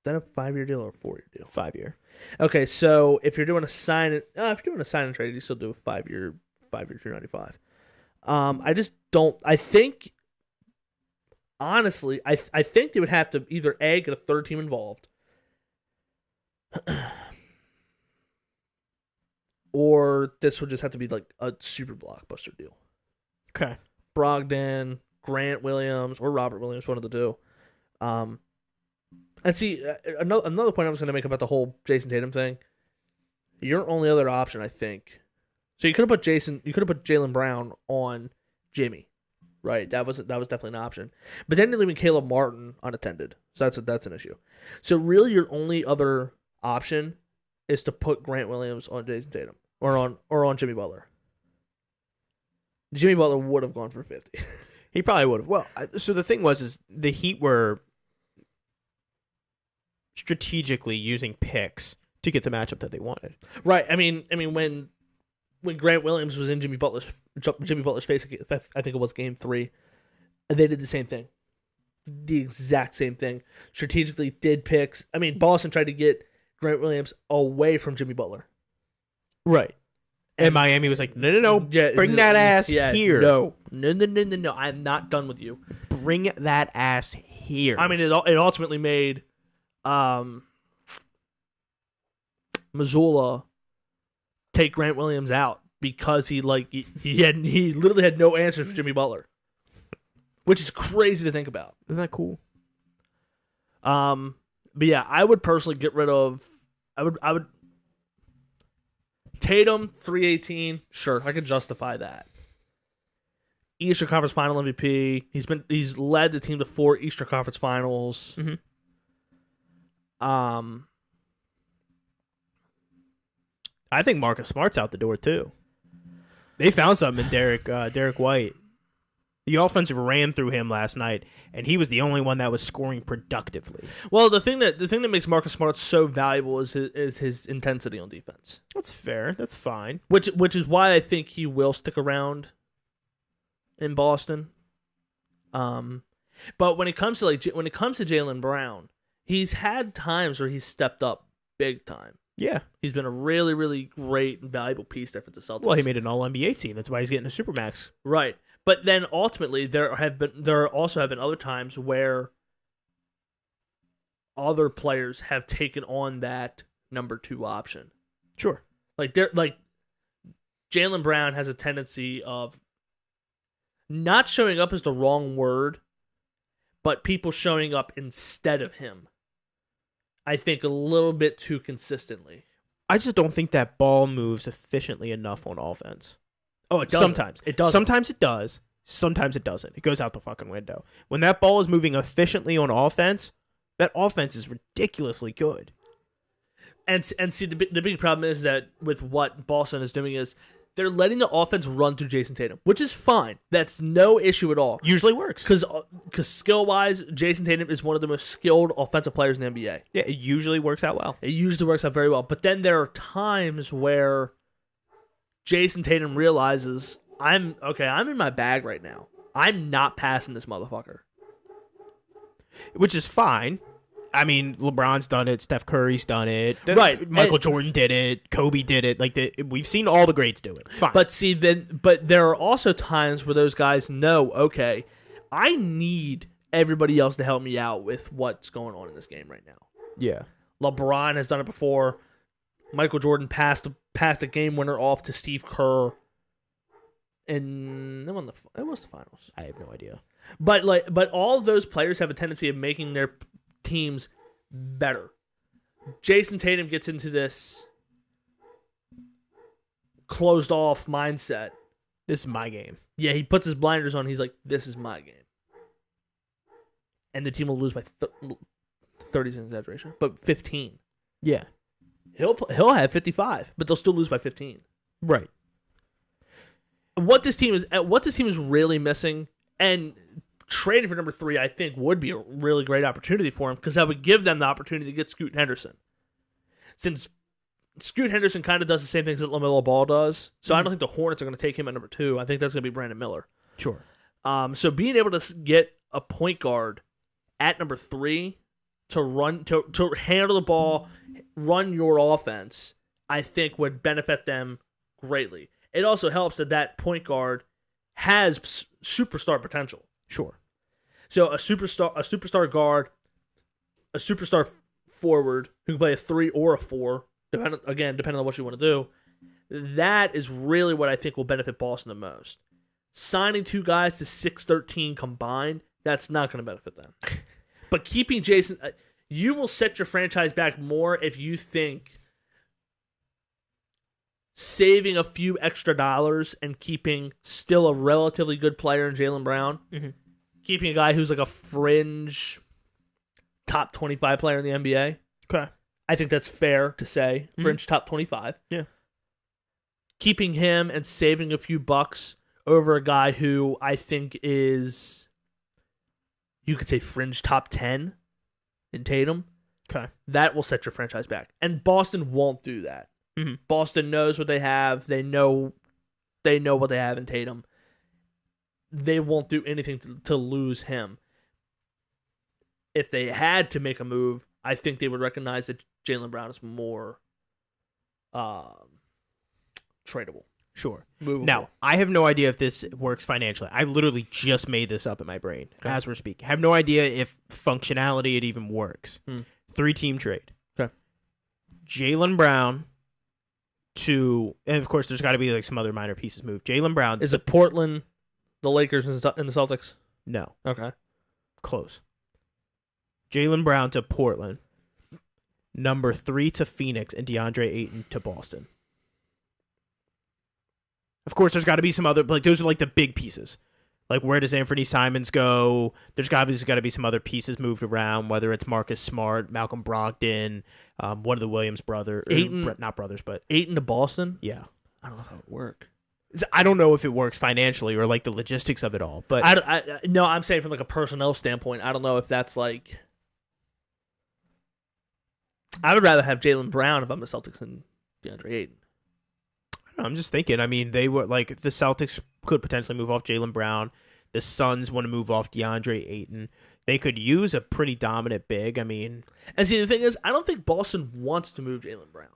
that a 5-year deal or a 4-year deal? 5-year. Okay, so if you're doing a sign and trade, you still do a 5-year $295. I just don't. I think honestly, I think they would have to either get a third team involved, or this would just have to be like a super blockbuster deal. Okay. Brogdon, Grant Williams, or Robert Williams, one of the two. And see, another point I was going to make about the whole Jason Tatum thing. Your only other option, I think. So you could have put Jaylen Brown on Jimmy, right? That was definitely an option. But then you're leaving Caleb Martin unattended, so that's an issue. So really, your only other option is to put Grant Williams on Jason Tatum or on Jimmy Butler. Jimmy Butler would have gone for 50. He probably would have. Well, so the thing is the Heat were strategically using picks to get the matchup that they wanted. Right. I mean, when Grant Williams was in Jimmy Butler's face, I think it was Game 3, they did the same thing, the exact same thing. Strategically did picks. I mean, Boston tried to get Grant Williams away from Jimmy Butler. Right. And Miami was like, no, yeah, bring that ass here. No. I'm not done with you. Bring that ass here. I mean, it ultimately made Mazzulla take Grant Williams out because he literally had no answers for Jimmy Butler, which is crazy to think about. Isn't that cool? But yeah, I would personally get rid of. I would. Tatum 318. Sure, I could justify that. Eastern Conference Final MVP. He's led the team to 4 Eastern Conference Finals. Mm-hmm. I think Marcus Smart's out the door too. They found something in Derek White. The offense ran through him last night, and he was the only one that was scoring productively. Well, the thing that makes Marcus Smart so valuable is his intensity on defense. That's fair. That's fine. Which is why I think he will stick around in Boston. But when it comes to Jaylen Brown, he's had times where he's stepped up big time. Yeah. He's been a really, really great and valuable piece there for the Celtics. Well, he made an All-NBA team. That's why he's getting a Supermax. Right. But then ultimately there also have been other times where other players have taken on that number 2 option. Sure. Like Jaylen Brown has a tendency of not showing up is the wrong word, but people showing up instead of him. I think a little bit too consistently. I just don't think that ball moves efficiently enough on offense. Oh, it does. Sometimes. It does. Sometimes it does. Sometimes it doesn't. It goes out the fucking window. When that ball is moving efficiently on offense, that offense is ridiculously good. And see, the big problem is that with what Boston is doing is they're letting the offense run through Jason Tatum, which is fine. That's no issue at all. Usually works. Because skill-wise, Jason Tatum is one of the most skilled offensive players in the NBA. Yeah, it usually works out well. It usually works out very well. But then there are times where Jason Tatum realizes, I'm in my bag right now. I'm not passing this motherfucker. Which is fine. I mean, LeBron's done it. Steph Curry's done it. Right. Michael Jordan did it. Kobe did it. We've seen all the greats do it. It's fine. But there are also times where those guys know, okay, I need everybody else to help me out with what's going on in this game right now. yeah. LeBron has done it before. Michael Jordan passed a game winner off to Steve Kerr. And it was the finals. I have no idea. But all of those players have a tendency of making their teams better. Jason Tatum gets into this closed off mindset. This is my game. Yeah, he puts his blinders on. He's like, this is my game. And the team will lose by 30 is an exaggeration, but 15. Yeah. He'll have 55, but they'll still lose by 15. Right. What this team is really missing, and trading for number 3, I think, would be a really great opportunity for him because that would give them the opportunity to get Scoot Henderson. Since Scoot Henderson kind of does the same things that LaMelo Ball does, so I don't think the Hornets are going to take him at number 2. I think that's going to be Brandon Miller. Sure. So being able to get a point guard at number 3 to run to handle the ball, run your offense, I think would benefit them greatly. It also helps that point guard has superstar potential. Sure. So a superstar guard, a superstar forward who can play a 3 or a 4, depending on what you want to do. That is really what I think will benefit Boston the most. Signing 2 guys to 6-13 combined, that's not going to benefit them. But keeping Jason, you will set your franchise back more if you think saving a few extra dollars and keeping still a relatively good player in Jaylen Brown, keeping a guy who's like a fringe top 25 player in the NBA. Okay. I think that's fair to say. Fringe top 25. Yeah. Keeping him and saving a few bucks over a guy who I think is, you could say, fringe top 10 in Tatum. Okay. That will set your franchise back. And Boston won't do that. Boston knows what they have. They know what they have in Tatum. They won't do anything to lose him. If they had to make a move, I think they would recognize that Jaylen Brown is more tradable. Sure. Movable. Now, I have no idea if this works financially. I literally just made this up in my brain as we're speaking. I have no idea if functionality it even works. 3-team trade. Okay. Jaylen Brown to, and of course, there's got to be like some other minor pieces moved. Jaylen Brown. Is it Portland, the Lakers, and the Celtics? No. Okay. Close. Jaylen Brown to Portland. Number 3 to Phoenix, and DeAndre Ayton to Boston. Of course, there's got to be some other, like, those are like the big pieces. Like, where does Anthony Simons go? There's got to be some other pieces moved around, whether it's Marcus Smart, Malcolm Brogdon, one of the Williams brothers. Not brothers, but Ayton to Boston? Yeah. I don't know how it would work. I don't know if it works financially or, like, the logistics of it all. But no, I'm saying from, like, a personnel standpoint, I don't know if that's, like... I would rather have Jaylen Brown if I'm the Celtics than DeAndre Ayton. I'm just thinking. I mean, they were like the Celtics could potentially move off Jaylen Brown. The Suns want to move off DeAndre Ayton. They could use a pretty dominant big. I mean, and see, the thing is, I don't think Boston wants to move Jaylen Brown,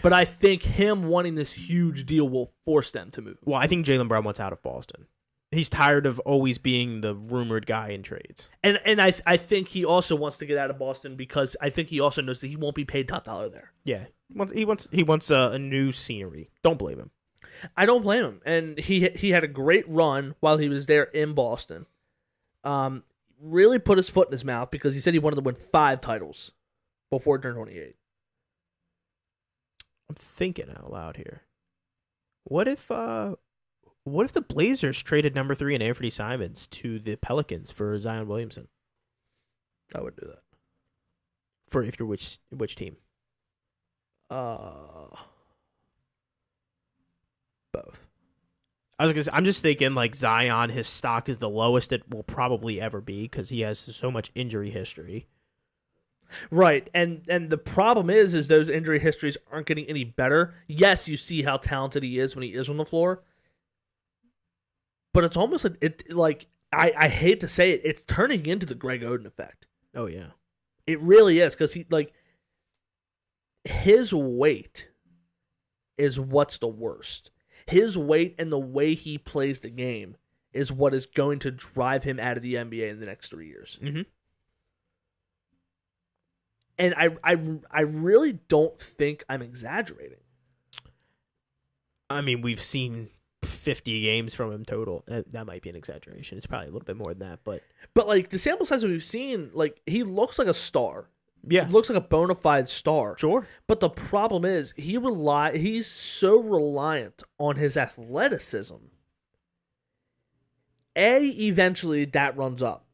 but I think him wanting this huge deal will force them to move. Well, I think Jaylen Brown wants out of Boston. He's tired of always being the rumored guy in trades. And I think he also wants to get out of Boston because I think he also knows that he won't be paid top dollar there. Yeah, he wants a new scenery. Don't blame him. I don't blame him. And he had a great run while he was there in Boston. Really put his foot in his mouth because he said he wanted to win 5 titles before he turned 28. I'm thinking out loud here. What if the Blazers traded number 3 and Anthony Simons to the Pelicans for Zion Williamson? I would do that. For if you're which team? Both. I'm just thinking like Zion, his stock is the lowest it will probably ever be because he has so much injury history. Right, and the problem is those injury histories aren't getting any better. Yes, you see how talented he is when he is on the floor, but it's almost like I hate to say it, it's turning into the Greg Oden effect. Oh yeah, it really is because his weight is what's the worst. His weight and the way he plays the game is what is going to drive him out of the NBA in the next 3 years. Mm-hmm. And I really don't think I'm exaggerating. I mean, we've seen 50 games from him total. That might be an exaggeration. It's probably a little bit more than that, but like the sample size that we've seen, like he looks like a star. Yeah, he looks like a bona fide star. Sure. But the problem is he's so reliant on his athleticism. A, eventually that runs up.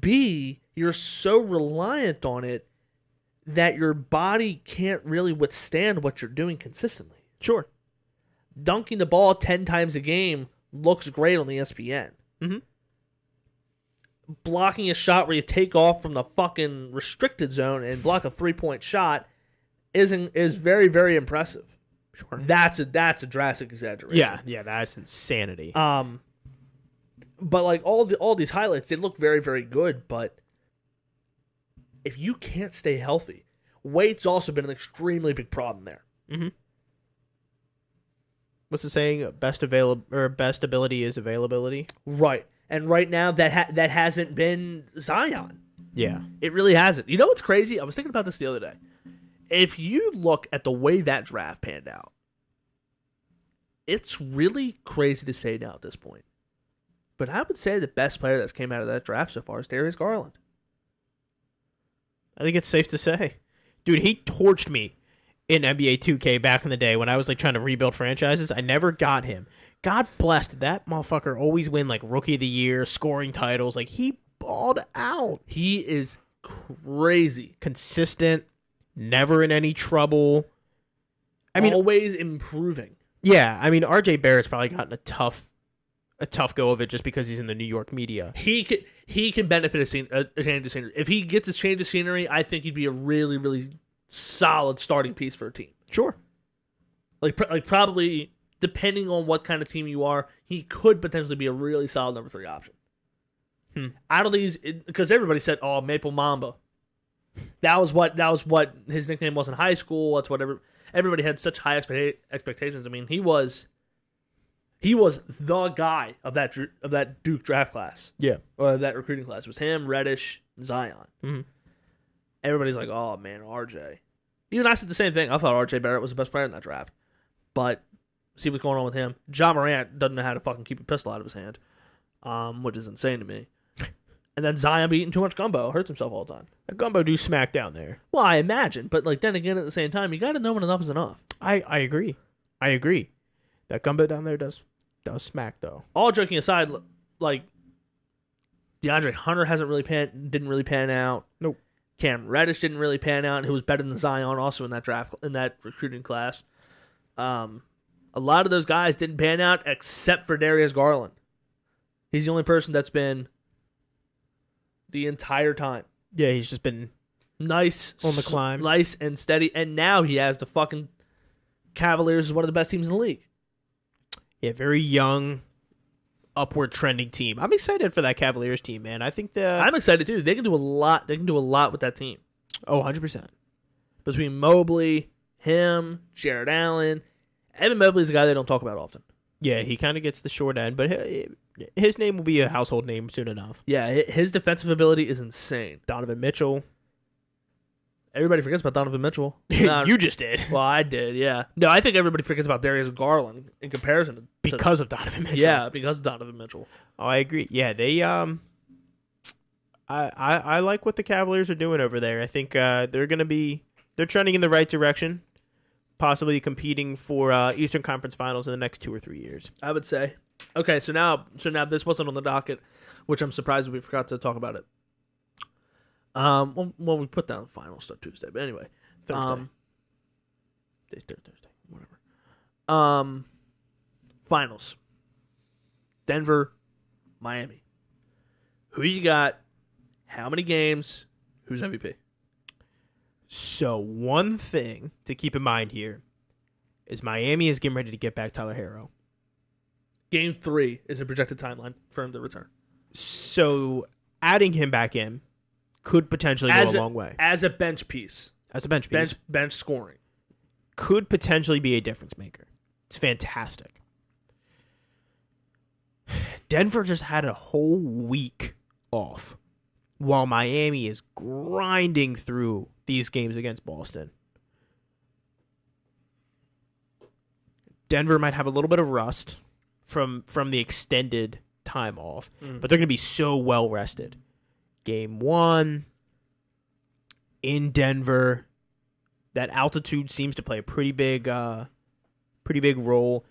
B, you're so reliant on it that your body can't really withstand what you're doing consistently. Sure. Dunking the ball 10 times a game looks great on ESPN. Mm-hmm. Blocking a shot where you take off from the fucking restricted zone and block a 3-point shot is very, very impressive. Sure. That's a drastic exaggeration. Yeah, that's insanity. But like all these highlights, they look very, very good, but if you can't stay healthy, weight's also been an extremely big problem there. Mm-hmm. What's the saying? Best ability is availability. Right, and right now that hasn't been Zion. Yeah, it really hasn't. You know what's crazy? I was thinking about this the other day. If you look at the way that draft panned out, it's really crazy to say now at this point. But I would say the best player that's came out of that draft so far is Darius Garland. I think it's safe to say. Dude, he torched me in NBA 2K back in the day when I was like trying to rebuild franchises. I never got him. God bless, that motherfucker always win like Rookie of the Year, scoring titles. Like he balled out. He is crazy. Consistent, never in any trouble. I mean, always improving. Yeah, I mean RJ Barrett's probably gotten a tough go of it just because he's in the New York media. He can benefit a change of scenery. If he gets a change of scenery, I think he'd be a really, really solid starting piece for a team. Sure. Like probably, depending on what kind of team you are, he could potentially be a really solid number 3 option. Out of these, because everybody said, "Oh, Maple Mamba." That was what his nickname was in high school. That's whatever. Everybody had such high expectations. I mean, he was the guy of that Duke draft class. Yeah. Or that recruiting class. It was him, Reddish, Zion. Mm-hmm. Everybody's like, oh, man, RJ. Even I said the same thing. I thought RJ Barrett was the best player in that draft. But see what's going on with him. Ja Morant doesn't know how to fucking keep a pistol out of his hand, which is insane to me. And then Zion be eating too much gumbo. Hurts himself all the time. That gumbo do smack down there. Well, I imagine. But like then again, at the same time, you got to know when enough is enough. I agree. That gumbo down there does smack though. All joking aside, like DeAndre Hunter didn't really pan out. Nope. Cam Reddish didn't really pan out, who was better than Zion also in that recruiting class. A lot of those guys didn't pan out except for Darius Garland. He's the only person that's been the entire time. Yeah, he's just been nice on the climb, nice and steady, and now he has the fucking Cavaliers is one of the best teams in the league. Yeah, very young, upward trending team. I'm excited for that Cavaliers team, man. I think I'm excited too. They can do a lot. They can do a lot with that team. Oh, 100%. Between Mobley, him, Jared Allen, Evan Mobley's a guy they don't talk about often. Yeah, he kind of gets the short end, but his name will be a household name soon enough. Yeah, his defensive ability is insane. Donovan Mitchell. Everybody forgets about Donovan Mitchell. You just did. Well, I did, yeah. No, I think everybody forgets about Darius Garland in comparison to... Because of Donovan Mitchell. Yeah, because of Donovan Mitchell. Oh, I agree. Yeah, they... I like what the Cavaliers are doing over there. I think they're going to be... They're trending in the right direction. possibly competing for Eastern Conference Finals in the next 2 or 3 years. I would say. Okay, so now this wasn't on the docket, which I'm surprised we forgot to talk about it. Well, we put down final stuff Tuesday, but anyway, Thursday. Thursday, whatever. Finals. Denver, Miami. Who you got? How many games? Who's MVP? So one thing to keep in mind here is Miami is getting ready to get back Tyler Herro. Game 3 is a projected timeline for him to return. So adding him back in could potentially go a long way. As a bench piece. As a bench piece. Bench scoring. Could potentially be a difference maker. It's fantastic. Denver just had a whole week off while Miami is grinding through these games against Boston. Denver might have a little bit of rust from the extended time off, but they're going to be so well rested. Game 1 in Denver, that altitude seems to play a pretty big role.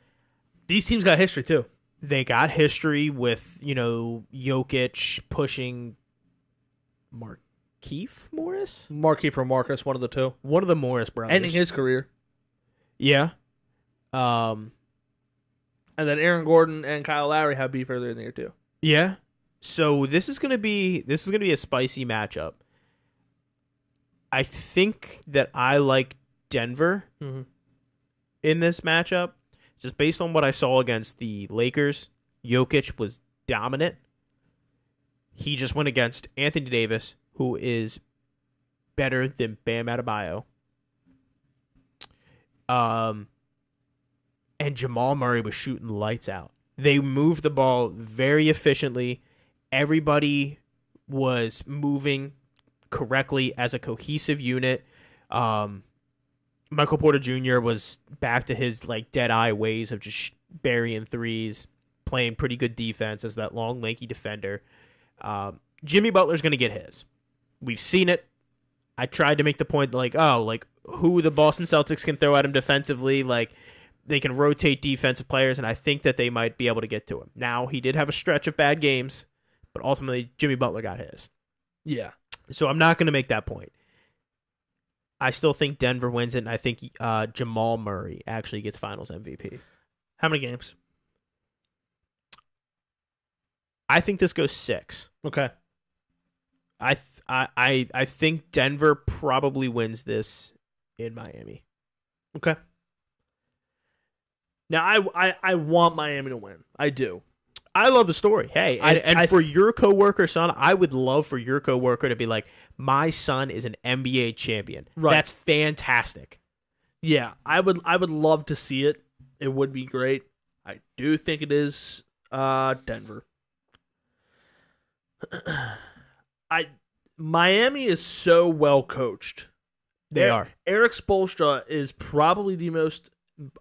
These teams got history too. They got history with, Jokic pushing Markieff Morris? Markieff or Marcus, one of the two. One of the Morris brothers. Ending his career. Yeah. And then Aaron Gordon and Kyle Lowry have beef earlier in the year too. Yeah. So this is gonna be a spicy matchup. I think that I like Denver in this matchup. Just based on what I saw against the Lakers, Jokic was dominant. He just went against Anthony Davis, who is better than Bam Adebayo. And Jamal Murray was shooting lights out. They moved the ball very efficiently. Everybody was moving correctly as a cohesive unit. Michael Porter Jr. was back to his dead eye ways of just burying threes, playing pretty good defense as that long, lanky defender. Jimmy Butler's going to get his. We've seen it. I tried to make the point who the Boston Celtics can throw at him defensively, they can rotate defensive players, and I think that they might be able to get to him. Now, he did have a stretch of bad games, but ultimately Jimmy Butler got his. Yeah. So I'm not going to make that point. I still think Denver wins it, and I think Jamal Murray actually gets Finals MVP. How many games? I think this goes 6. Okay. I think Denver probably wins this in Miami. Okay. Now I want Miami to win. I do. I love the story. Hey, for your coworker son, I would love for your coworker to be like, my son is an NBA champion. Right. That's fantastic. Yeah, I would love to see it. It would be great. I do think it is Denver. Miami is so well coached. They are. Eric Spoelstra is probably the most,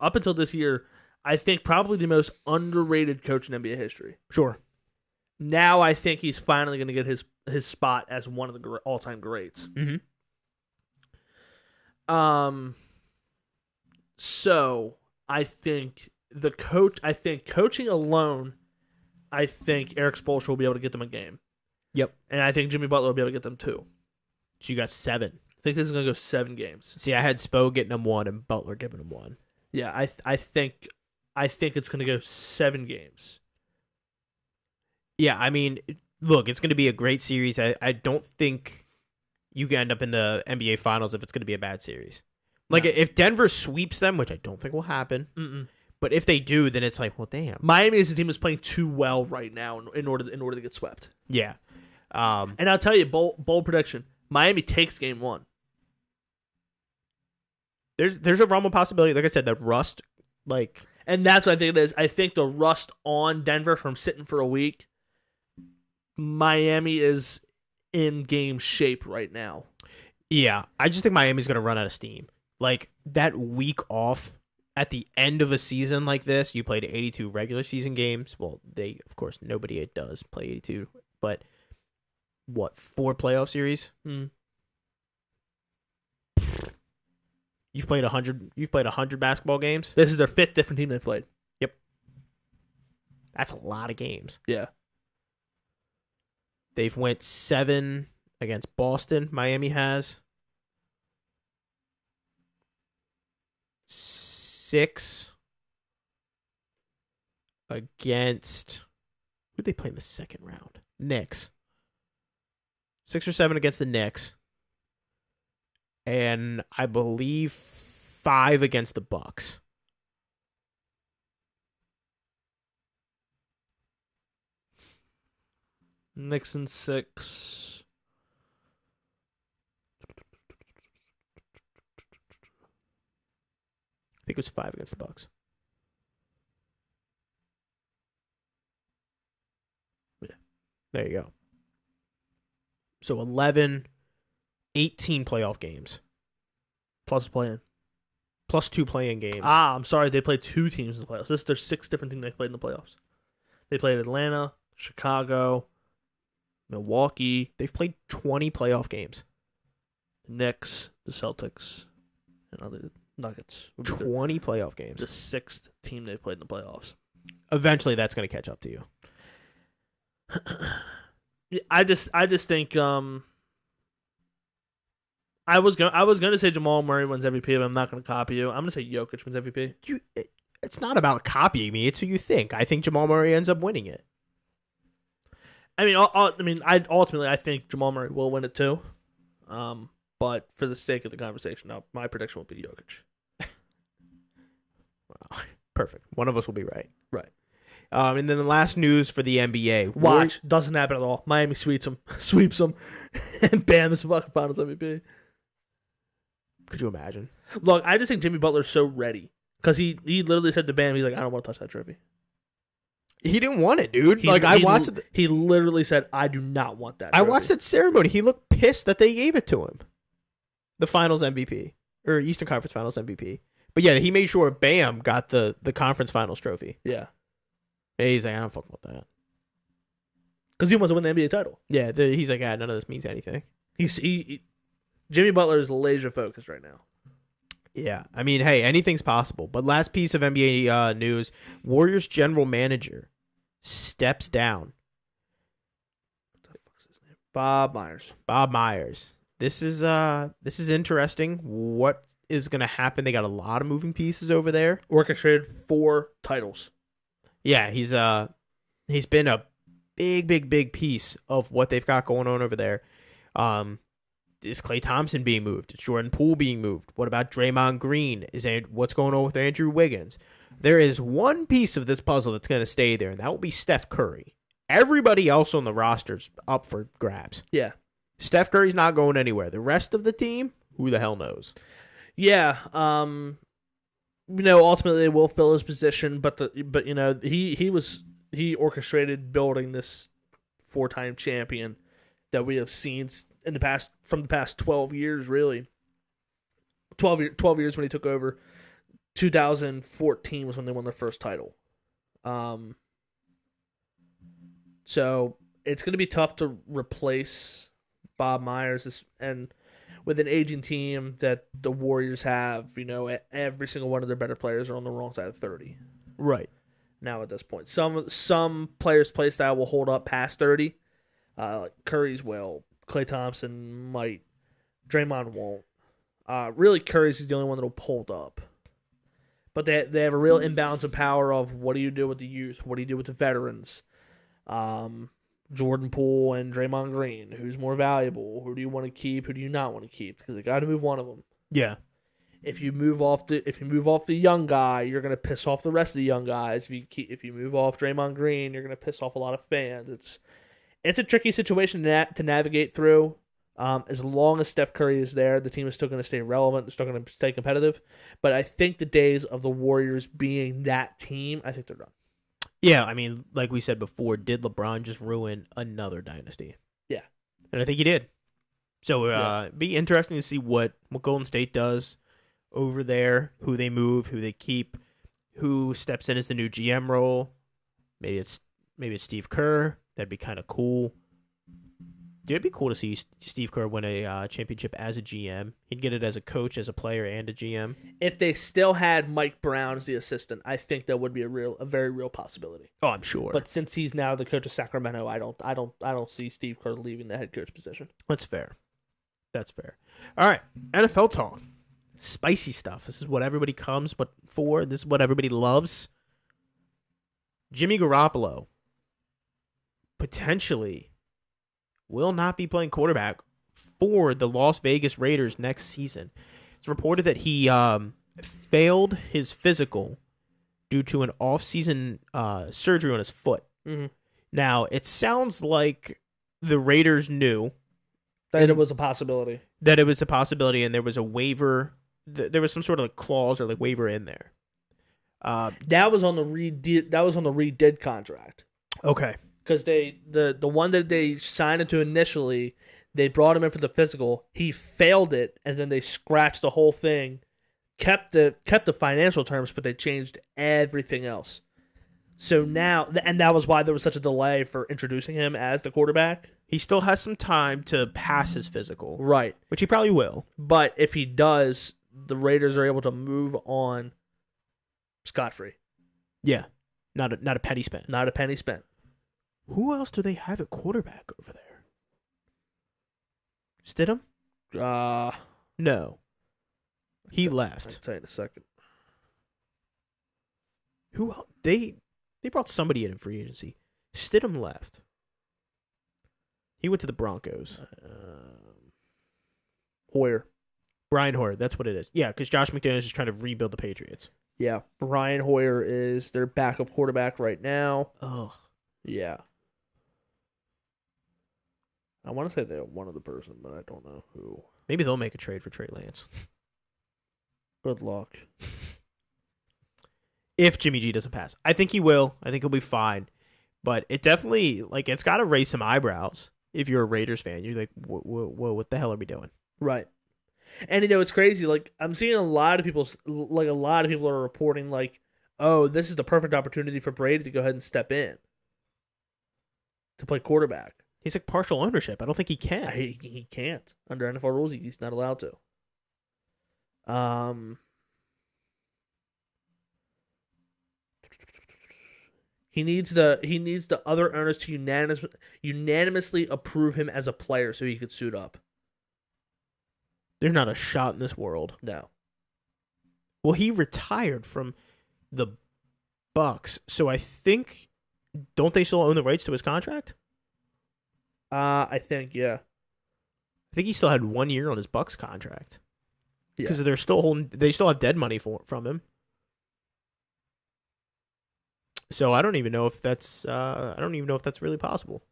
up until this year, I think probably the most underrated coach in NBA history. Sure. Now I think he's finally going to get his spot as one of the all-time greats. Mm-hmm. So I think coaching alone, I think Eric Spoelstra will be able to get them a game. Yep. And I think Jimmy Butler will be able to get them 2. So you got 7. I think this is going to go 7 games. See, I had Spo getting them 1 and Butler giving them 1. Yeah, I think it's going to go 7 games. Yeah, I mean, look, it's going to be a great series. I don't think you can end up in the NBA Finals if it's going to be a bad series. If Denver sweeps them, which I don't think will happen, but if they do, then it's well, damn. Miami is a team that's playing too well right now in order to get swept. Yeah. And I'll tell you, bold prediction: Miami takes game 1. There's a realm of possibility. Like I said, that rust, and that's what I think it is. I think the rust on Denver from sitting for a week. Miami is in game shape right now. Yeah, I just think Miami's going to run out of steam. That week off at the end of a season like this, you played 82 regular season games. Well, of course, nobody does play 82, but 4 playoff series? You've played 100. You've played 100 basketball games. This is their 5th different team they've played. That's a lot of games. Yeah. They've went 7 against Boston. Miami has 6 against. Who did they play in the second round? Knicks. 6 or 7 against the Knicks. And I believe 5 against the Bucks. Knicks in 6. I think it was 5 against the Bucks. Yeah. There you go. So 11, 18 playoff games. Plus playing. Plus 2 playing games. I'm sorry. They played 2 teams in the playoffs. There's 6 different teams they played in the playoffs. They played Atlanta, Chicago, Milwaukee. They've played 20 playoff games. The Knicks, the Celtics, and other Nuggets. 20 playoff games. The 6th team they played in the playoffs. Eventually, that's going to catch up to you. Yeah, I just think I was gonna say Jamal Murray wins MVP, but I'm not gonna copy you. I'm gonna say Jokic wins MVP. It's not about copying me. It's who you think. I think Jamal Murray ends up winning it. I think Jamal Murray will win it too. But for the sake of the conversation, my prediction will be Jokic. Wow. Perfect. One of us will be right. Right. And then the last news for the NBA. Watch. Doesn't happen at all. Miami sweeps them, and bam, it's fucking Finals MVP. Could you imagine? Look, I just think Jimmy Butler's so ready because he literally said to Bam, he's like, I don't want to touch that trophy. He didn't want it, dude. I watched it. He literally said, I do not want that trophy. I watched that ceremony. He looked pissed that they gave it to him. The Finals MVP. Or Eastern Conference Finals MVP. But yeah, he made sure Bam got the Conference Finals trophy. Yeah. And he's like, I don't fuck about that. Because he wants to win the NBA title. Yeah, he's like, none of this means anything. Jimmy Butler is laser focused right now. Yeah, I mean, hey, anything's possible. But last piece of NBA news: Warriors general manager steps down. What the fuck's his name? Bob Myers. Bob Myers. This is interesting. What is going to happen? They got a lot of moving pieces over there. Orchestrated 4 titles. Yeah, he's been a big piece of what they've got going on over there. Is Klay Thompson being moved? Is Jordan Poole being moved? What about Draymond Green? What's going on with Andrew Wiggins? There is one piece of this puzzle that's going to stay there, and that will be Steph Curry. Everybody else on the roster's up for grabs. Yeah. Steph Curry's not going anywhere. The rest of the team, who the hell knows? Yeah. Ultimately they will fill his position, but he orchestrated building this 4-time champion that we have seen from the past 12 years, really. 12 years when he took over. 2014 was when they won their first title. So it's going to be tough to replace Bob Myers, and with an aging team that the Warriors have, every single one of their better players are on the wrong side of 30. Right. Now at this point. Some players' play style will hold up past 30. Like Curry's will. Klay Thompson might. Draymond won't. Really, Curry's is the only one that'll hold up. But they have a real imbalance of power of what do you do with the youth? What do you do with the veterans? Jordan Poole and Draymond Green. Who's more valuable? Who do you want to keep? Who do you not want to keep? Because they got to move one of them. Yeah. If you move off the young guy, you're gonna piss off the rest of the young guys. If you move off Draymond Green, you're gonna piss off a lot of fans. It's a tricky situation to navigate through. As long as Steph Curry is there, the team is still going to stay relevant. They're still going to stay competitive. But I think the days of the Warriors being that team, I think they're done. Yeah, I mean, like we said before, did LeBron just ruin another dynasty? Yeah. And I think he did. So be interesting to see what Golden State does over there, who they move, who they keep, who steps in as the new GM role. Maybe it's Steve Kerr. That'd be kind of cool. Dude, it'd be cool to see Steve Kerr win a championship as a GM. He'd get it as a coach, as a player, and a GM. If they still had Mike Brown as the assistant, I think that would be a very real possibility. Oh, I'm sure. But since he's now the coach of Sacramento, I don't see Steve Kerr leaving the head coach position. That's fair. That's fair. All right, NFL talk. Spicy stuff. This is what everybody comes but for. This is what everybody loves. Jimmy Garoppolo potentially will not be playing quarterback for the Las Vegas Raiders next season. It's reported that he failed his physical due to an off-season surgery on his foot. Mm-hmm. Now, it sounds like the Raiders knew that it was a possibility. That it was a possibility, and there was a waiver. There was some sort of like clause or like waiver in there. That was on the redid contract. Okay. Because the one that they signed into initially, they brought him in for the physical. He failed it, and then they scratched the whole thing, kept the financial terms, but they changed everything else. So now, and that was why there was such a delay for introducing him as the quarterback. He still has some time to pass his physical, right? Which he probably will. But if he does, the Raiders are able to move on scot-free. Yeah, not a penny spent. Not a penny spent. Who else do they have at quarterback over there? Stidham? No. He left. I'll tell you in a second. Who else? They brought somebody in free agency. Stidham left. He went to the Broncos. Hoyer. Brian Hoyer, that's what it is. Yeah, because Josh McDaniels is trying to rebuild the Patriots. Yeah, Brian Hoyer is their backup quarterback right now. Ugh. Yeah. I want to say they're one other person, but I don't know who. Maybe they'll make a trade for Trey Lance. Good luck. If Jimmy G doesn't pass. I think he will. I think he'll be fine. But it definitely, like, it's got to raise some eyebrows if you're a Raiders fan. You're like, what the hell are we doing? Right. And, it's crazy. Like, I'm seeing a lot of people are reporting, like, oh, this is the perfect opportunity for Brady to go ahead and step in to play quarterback. He's like partial ownership. I don't think he can. He can't. Under NFL rules, he's not allowed to. He needs the other owners to unanimously approve him as a player so he could suit up. There's not a shot in this world. No. Well, he retired from the Bucks, so I think, don't they still own the rights to his contract? I think, yeah. I think he still had 1 year on his Bucks contract. Yeah. Because they still have dead money from him. So I don't even know if that's really possible.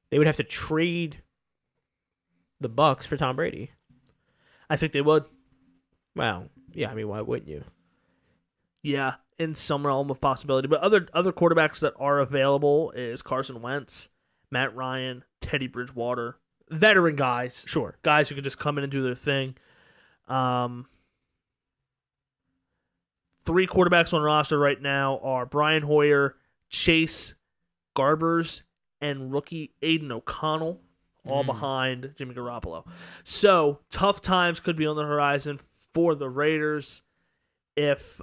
They would have to trade the Bucks for Tom Brady. I think they would. Well, yeah, I mean, why wouldn't you? Yeah, in some realm of possibility. But other quarterbacks that are available is Carson Wentz, Matt Ryan, Teddy Bridgewater. Veteran guys. Sure. Guys who could just come in and do their thing. 3 quarterbacks on roster right now are Brian Hoyer, Chase Garbers, and rookie Aiden O'Connell, all behind Jimmy Garoppolo. So, tough times could be on the horizon for the Raiders if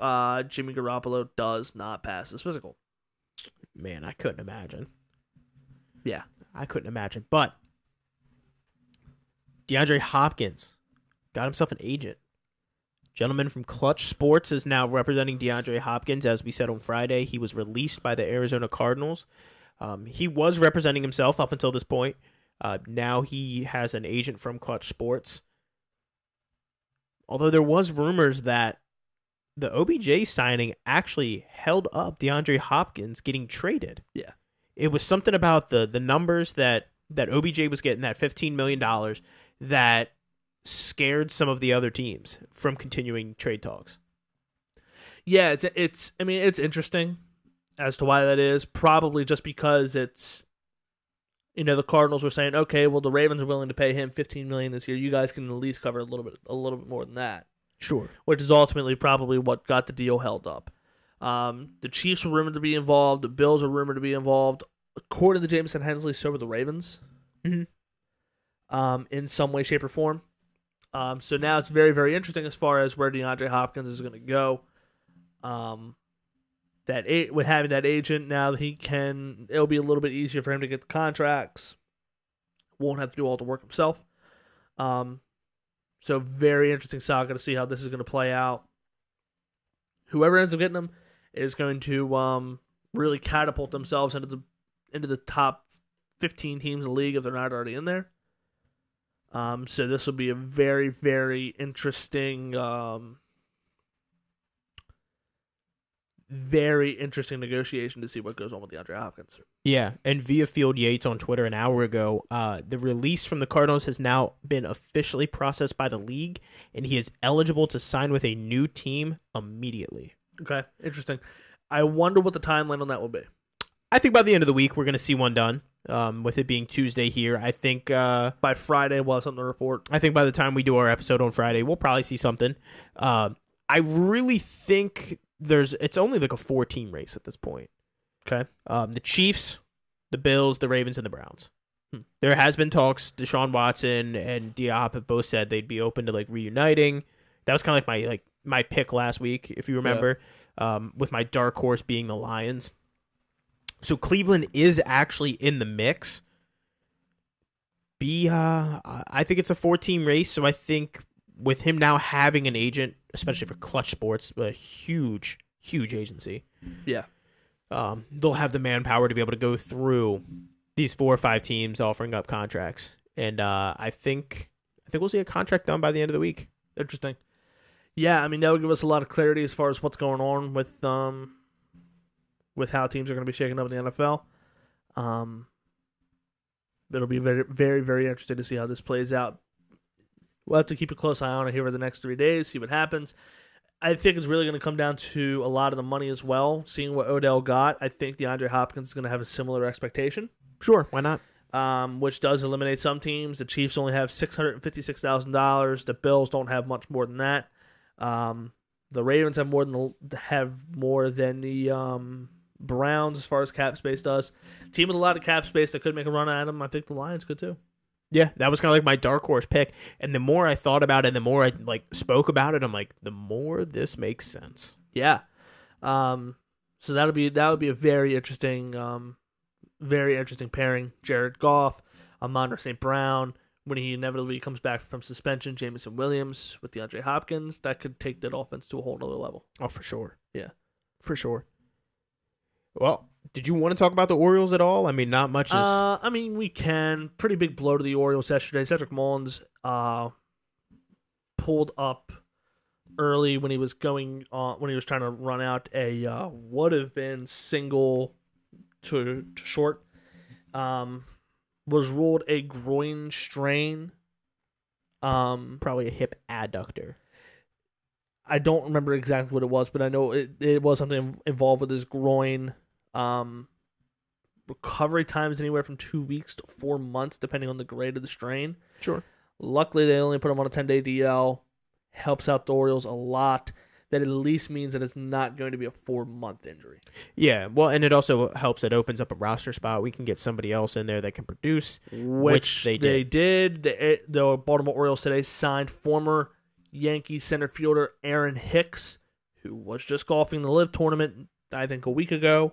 Jimmy Garoppolo does not pass his physical. Man, I couldn't imagine. Yeah. I couldn't imagine. But DeAndre Hopkins got himself an agent. Gentleman from Clutch Sports is now representing DeAndre Hopkins. As we said on Friday, he was released by the Arizona Cardinals. He was representing himself up until this point. Now he has an agent from Clutch Sports. Although there was rumors that the OBJ signing actually held up DeAndre Hopkins getting traded. Yeah. It was something about the numbers that OBJ was getting, that $15 million, that scared some of the other teams from continuing trade talks. Yeah, it's interesting as to why that is. Probably just because it's, the Cardinals were saying, okay, well, the Ravens are willing to pay him $15 million this year. You guys can at least cover a little bit more than that. Sure. Which is ultimately probably what got the deal held up. The Chiefs were rumored to be involved. The Bills are rumored to be involved. According to Jameson Hensley, so were the Ravens. Mm-hmm. in some way, shape, or form. So now it's very, very interesting as far as where DeAndre Hopkins is going to go. With having that agent now, it'll be a little bit easier for him to get the contracts. Won't have to do all the work himself. So very interesting saga to see how this is going to play out. Whoever ends up getting them is going to really catapult themselves into the top 15 teams in the league if they're not already in there. So this will be a very, very interesting, negotiation to see what goes on with DeAndre Hopkins. Yeah, and via Field Yates on Twitter an hour ago, the release from the Cardinals has now been officially processed by the league, and he is eligible to sign with a new team immediately. Okay, interesting. I wonder what the timeline on that will be. I think by the end of the week, we're going to see one done. With it being Tuesday here, I think by Friday we'll have something to report. I think by the time we do our episode on Friday, we'll probably see something. I really think it's only like a 4-team race at this point. Okay. The Chiefs, the Bills, the Ravens, and the Browns. There has been talks. Deshaun Watson and Diop have both said they'd be open to like reuniting. That was kind of like my pick last week, if you remember, with my dark horse being the Lions. So Cleveland is actually in the mix. I think it's a 4-team race, so I think with him now having an agent, especially for Clutch Sports, a huge, huge agency. Yeah. They'll have the manpower to be able to go through these 4 or 5 teams offering up contracts. And I think we'll see a contract done by the end of the week. Interesting. Yeah, I mean, that would give us a lot of clarity as far as what's going on with how teams are going to be shaking up in the NFL. It'll be very, very, very interesting to see how this plays out. We'll have to keep a close eye on it here over the next 3 days, see what happens. I think it's really going to come down to a lot of the money as well. Seeing what Odell got, I think DeAndre Hopkins is going to have a similar expectation. Sure, why not? Which does eliminate some teams. The Chiefs only have $656,000. The Bills don't have much more than that. The Ravens have more than the Browns as far as cap space does. Team with a lot of cap space that could make a run at them. I think the Lions could too. Yeah, that was kind of like my dark horse pick. And the more I thought about it, and the more I spoke about it, I'm like, the more this makes sense. Yeah. So that would be a very interesting pairing. Jared Goff, Amon-Ra St. Brown. When he inevitably comes back from suspension, Jameson Williams with DeAndre Hopkins, that could take that offense to a whole other level. Oh, for sure. Yeah. For sure. Well, did you want to talk about the Orioles at all? I mean, not much is... I mean, we can. Pretty big blow to the Orioles yesterday. Cedric Mullins pulled up early when he was trying to run out a would have been single to short. Was ruled a groin strain. Probably a hip adductor. I don't remember exactly what it was, but I know it was something involved with his groin. Recovery time is anywhere from 2 weeks to 4 months, depending on the grade of the strain. Sure. Luckily, they only put him on a 10-day DL. Helps out the Orioles a lot. That at least means that it's not going to be a 4-month injury. Yeah, well, and it also helps. It opens up a roster spot. We can get somebody else in there that can produce, which they did. The Baltimore Orioles today signed former Yankees center fielder Aaron Hicks, who was just golfing the LIV tournament, I think, a week ago.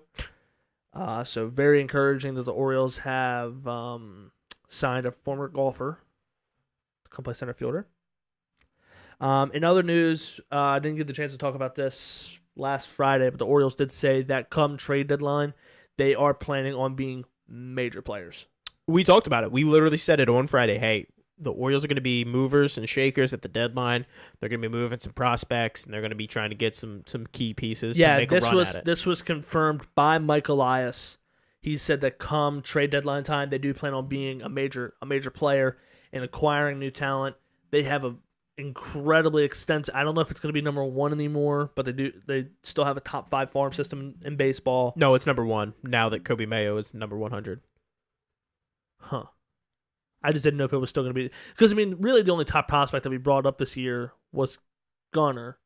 So very encouraging that the Orioles have signed a former golfer to come play center fielder. In other news, I didn't get the chance to talk about this last Friday, but the Orioles did say that come trade deadline, they are planning on being major players. We talked about it. We literally said it on Friday. Hey, the Orioles are going to be movers and shakers at the deadline. They're going to be moving some prospects, and they're going to be trying to get some key pieces to make a run at it. This was confirmed by Mike Elias. He said that come trade deadline time, they do plan on being a major player and acquiring new talent. They have a incredibly extensive. I don't know if it's going to be number 1 anymore, but they still have a top 5 farm system in baseball. No, it's number 1 now that Kobe Mayo is number 100. Huh. I just didn't know if it was still going to be, because I mean, really the only top prospect that we brought up this year was Gunnar.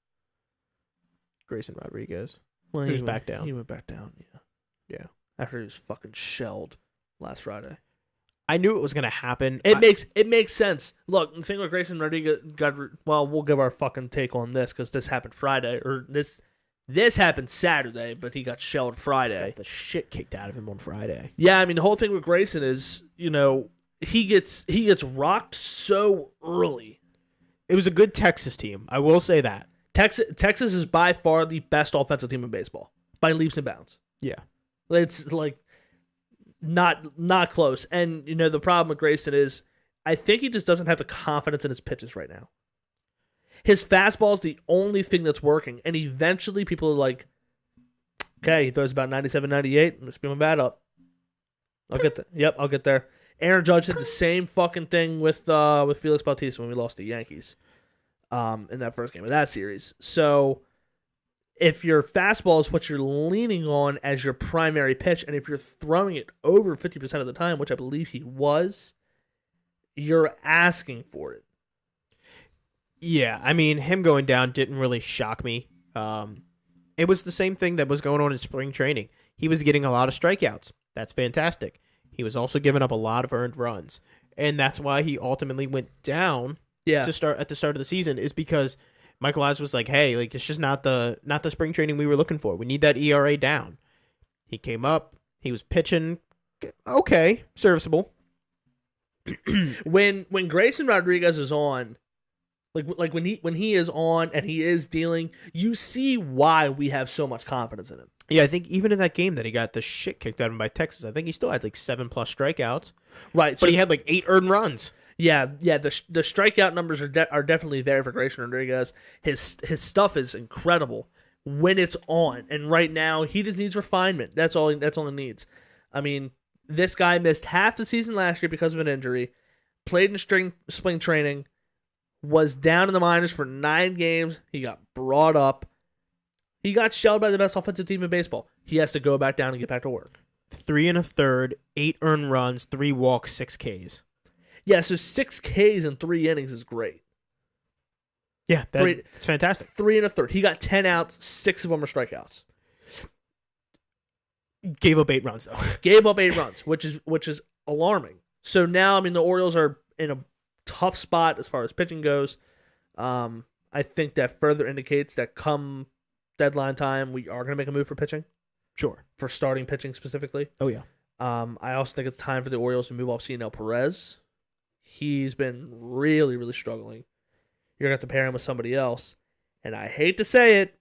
Grayson Rodriguez. Well, he was back down. He went back down. Yeah. Yeah. After he was fucking shelled last Friday. I knew it was going to happen. It makes sense. Look, the thing with Grayson Rodriguez well, we'll give our fucking take on this because this happened Friday, or this happened Saturday, but he got shelled Friday. Got the shit kicked out of him on Friday. Yeah, I mean the whole thing with Grayson is, he gets rocked so early. It was a good Texas team. I will say that. Texas is by far the best offensive team in baseball by leaps and bounds. Yeah. It's like not close. And the problem with Grayson is I think he just doesn't have the confidence in his pitches right now. His fastball is the only thing that's working, and eventually people are like, okay, he throws about 97, 98, I'm going to speed my bat up. I'll get there. Yep, I'll get there. Aaron Judge did the same fucking thing with Felix Bautista when we lost the Yankees in that first game of that series. So if your fastball is what you're leaning on as your primary pitch, and if you're throwing it over 50% of the time, which I believe he was, you're asking for it. Yeah, I mean, him going down didn't really shock me. It was the same thing that was going on in spring training. He was getting a lot of strikeouts. That's fantastic. He was also giving up a lot of earned runs. And that's why he ultimately went down at the start of the season, is because Michael Eisner was like, hey, like it's just not the spring training we were looking for. We need that ERA down. He came up, he was pitching okay, serviceable. When Grayson Rodriguez is on, like when he is on and he is dealing, you see why we have so much confidence in him. Yeah, I think even in that game that he got the shit kicked out of him by Texas, I think he still had like 7+ strikeouts. Right, but he had like 8 earned runs. Yeah. The strikeout numbers are definitely there for Grayson Rodriguez. His stuff is incredible when it's on, and right now he just needs refinement. That's all he needs. I mean, this guy missed half the season last year because of an injury. Played in spring training. Was down in the minors for 9 games. He got brought up. He got shelled by the best offensive team in baseball. He has to go back down and get back to work. 3 1/3, 8 earned runs, 3 walks, 6 Ks. Yeah, so 6 Ks in 3 innings is great. Yeah, it's fantastic. 3 1/3. He got 10 outs. 6 of them are strikeouts. Gave up 8 runs though. Gave up 8 runs, which is alarming. So now, I mean, the Orioles are in a tough spot as far as pitching goes. I think that further indicates that come deadline time, we are going to make a move for pitching. Sure. For starting pitching specifically. Oh, yeah. I also think it's time for the Orioles to move off Cionel Perez. He's been really, really struggling. You're going to have to pair him with somebody else. And I hate to say it,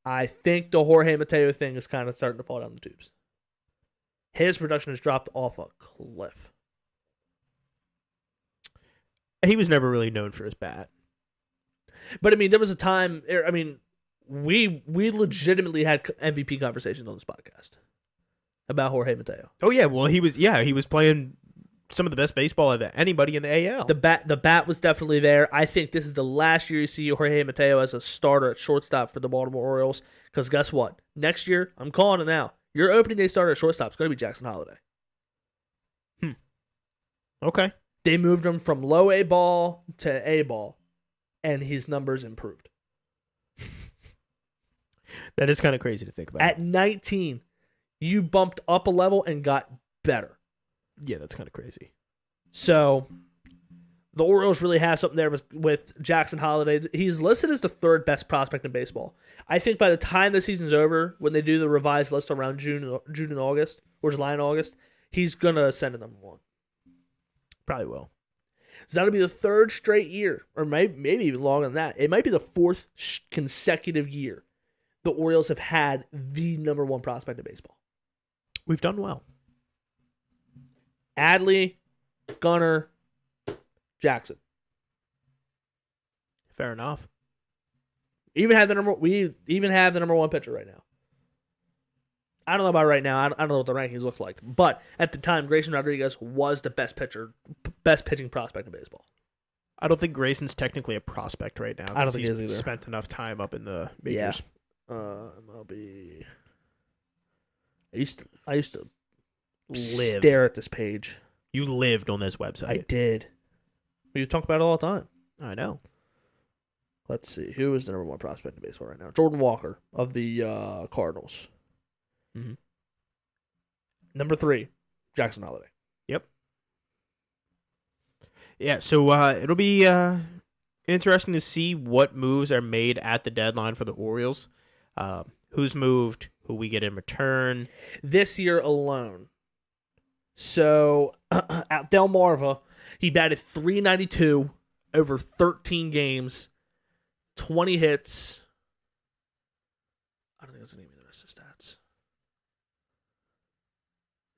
I think the Jorge Mateo thing is kind of starting to fall down the tubes. His production has dropped off a cliff. He was never really known for his bat. But, I mean, there was a time... I mean, we legitimately had MVP conversations on this podcast about Jorge Mateo. Oh, yeah. Well, he was playing some of the best baseball of anybody in the AL. The bat was definitely there. I think this is the last year you see Jorge Mateo as a starter at shortstop for the Baltimore Orioles. Because guess what? Next year, I'm calling it now. Your opening day starter at shortstop is going to be Jackson Holliday. Okay. They moved him from low A ball to A ball, and his numbers improved. That is kind of crazy to think about. At 19, you bumped up a level and got better. Yeah, that's kind of crazy. So, the Orioles really have something there with Jackson Holliday. He's listed as the 3rd best prospect in baseball. I think by the time the season's over, when they do the revised list around June and August, or July and August, he's going to ascend to number 1. Probably will. So that'll be the 3rd straight year, or maybe even longer than that. It might be the 4th consecutive year the Orioles have had the number 1 prospect in baseball. We've done well. Adley, Gunnar, Jackson. Fair enough. We even have the number 1 pitcher right now. I don't know about right now. I don't know what the rankings look like. But at the time, Grayson Rodriguez was the best pitching prospect in baseball. I don't think Grayson's technically a prospect right now. I don't think he is either. Spent enough time up in the majors. Yeah. MLB. I used to stare at this page. You lived on this website. I did. We talk about it all the time. I know. Let's see. Who is the number 1 prospect in baseball right now? Jordan Walker of the Cardinals. Mm-hmm. Number 3, Jackson Holliday. Yep. Yeah, so it'll be interesting to see what moves are made at the deadline for the Orioles. Who's moved, who we get in return. This year alone. So, at Delmarva, he batted .392 over 13 games, 20 hits. I don't think that's going to give me the rest of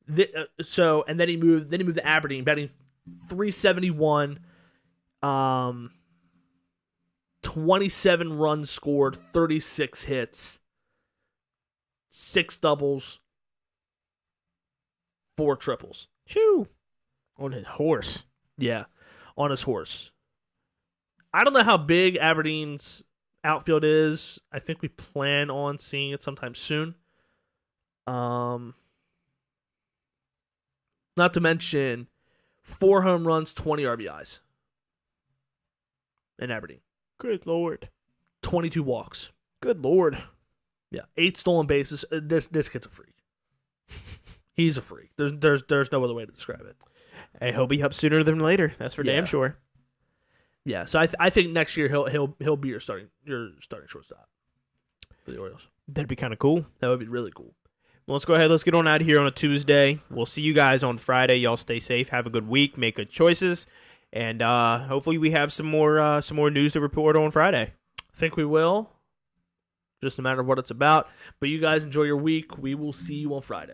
the stats. And then he moved to Aberdeen, batting .371, 27 runs scored, 36 hits, 6 doubles, 4 triples. Shoo! On his horse. Yeah, on his horse. I don't know how big Aberdeen's outfield is. I think we plan on seeing it sometime soon. Not to mention 4 home runs, 20 RBIs in Aberdeen. Good Lord. 22 walks. Good Lord. Yeah, 8 stolen bases. This kid's a freak. He's a freak. There's no other way to describe it. Hey, he'll be up sooner than later. That's for damn sure. Yeah, so I think next year he'll be your starting shortstop for the Orioles. That'd be kind of cool. That would be really cool. Well, let's go ahead. Let's get on out of here on a Tuesday. We'll see you guys on Friday. Y'all stay safe. Have a good week. Make good choices. And hopefully we have some more news to report on Friday. I think we will. Just a matter of what it's about. But you guys enjoy your week. We will see you on Friday.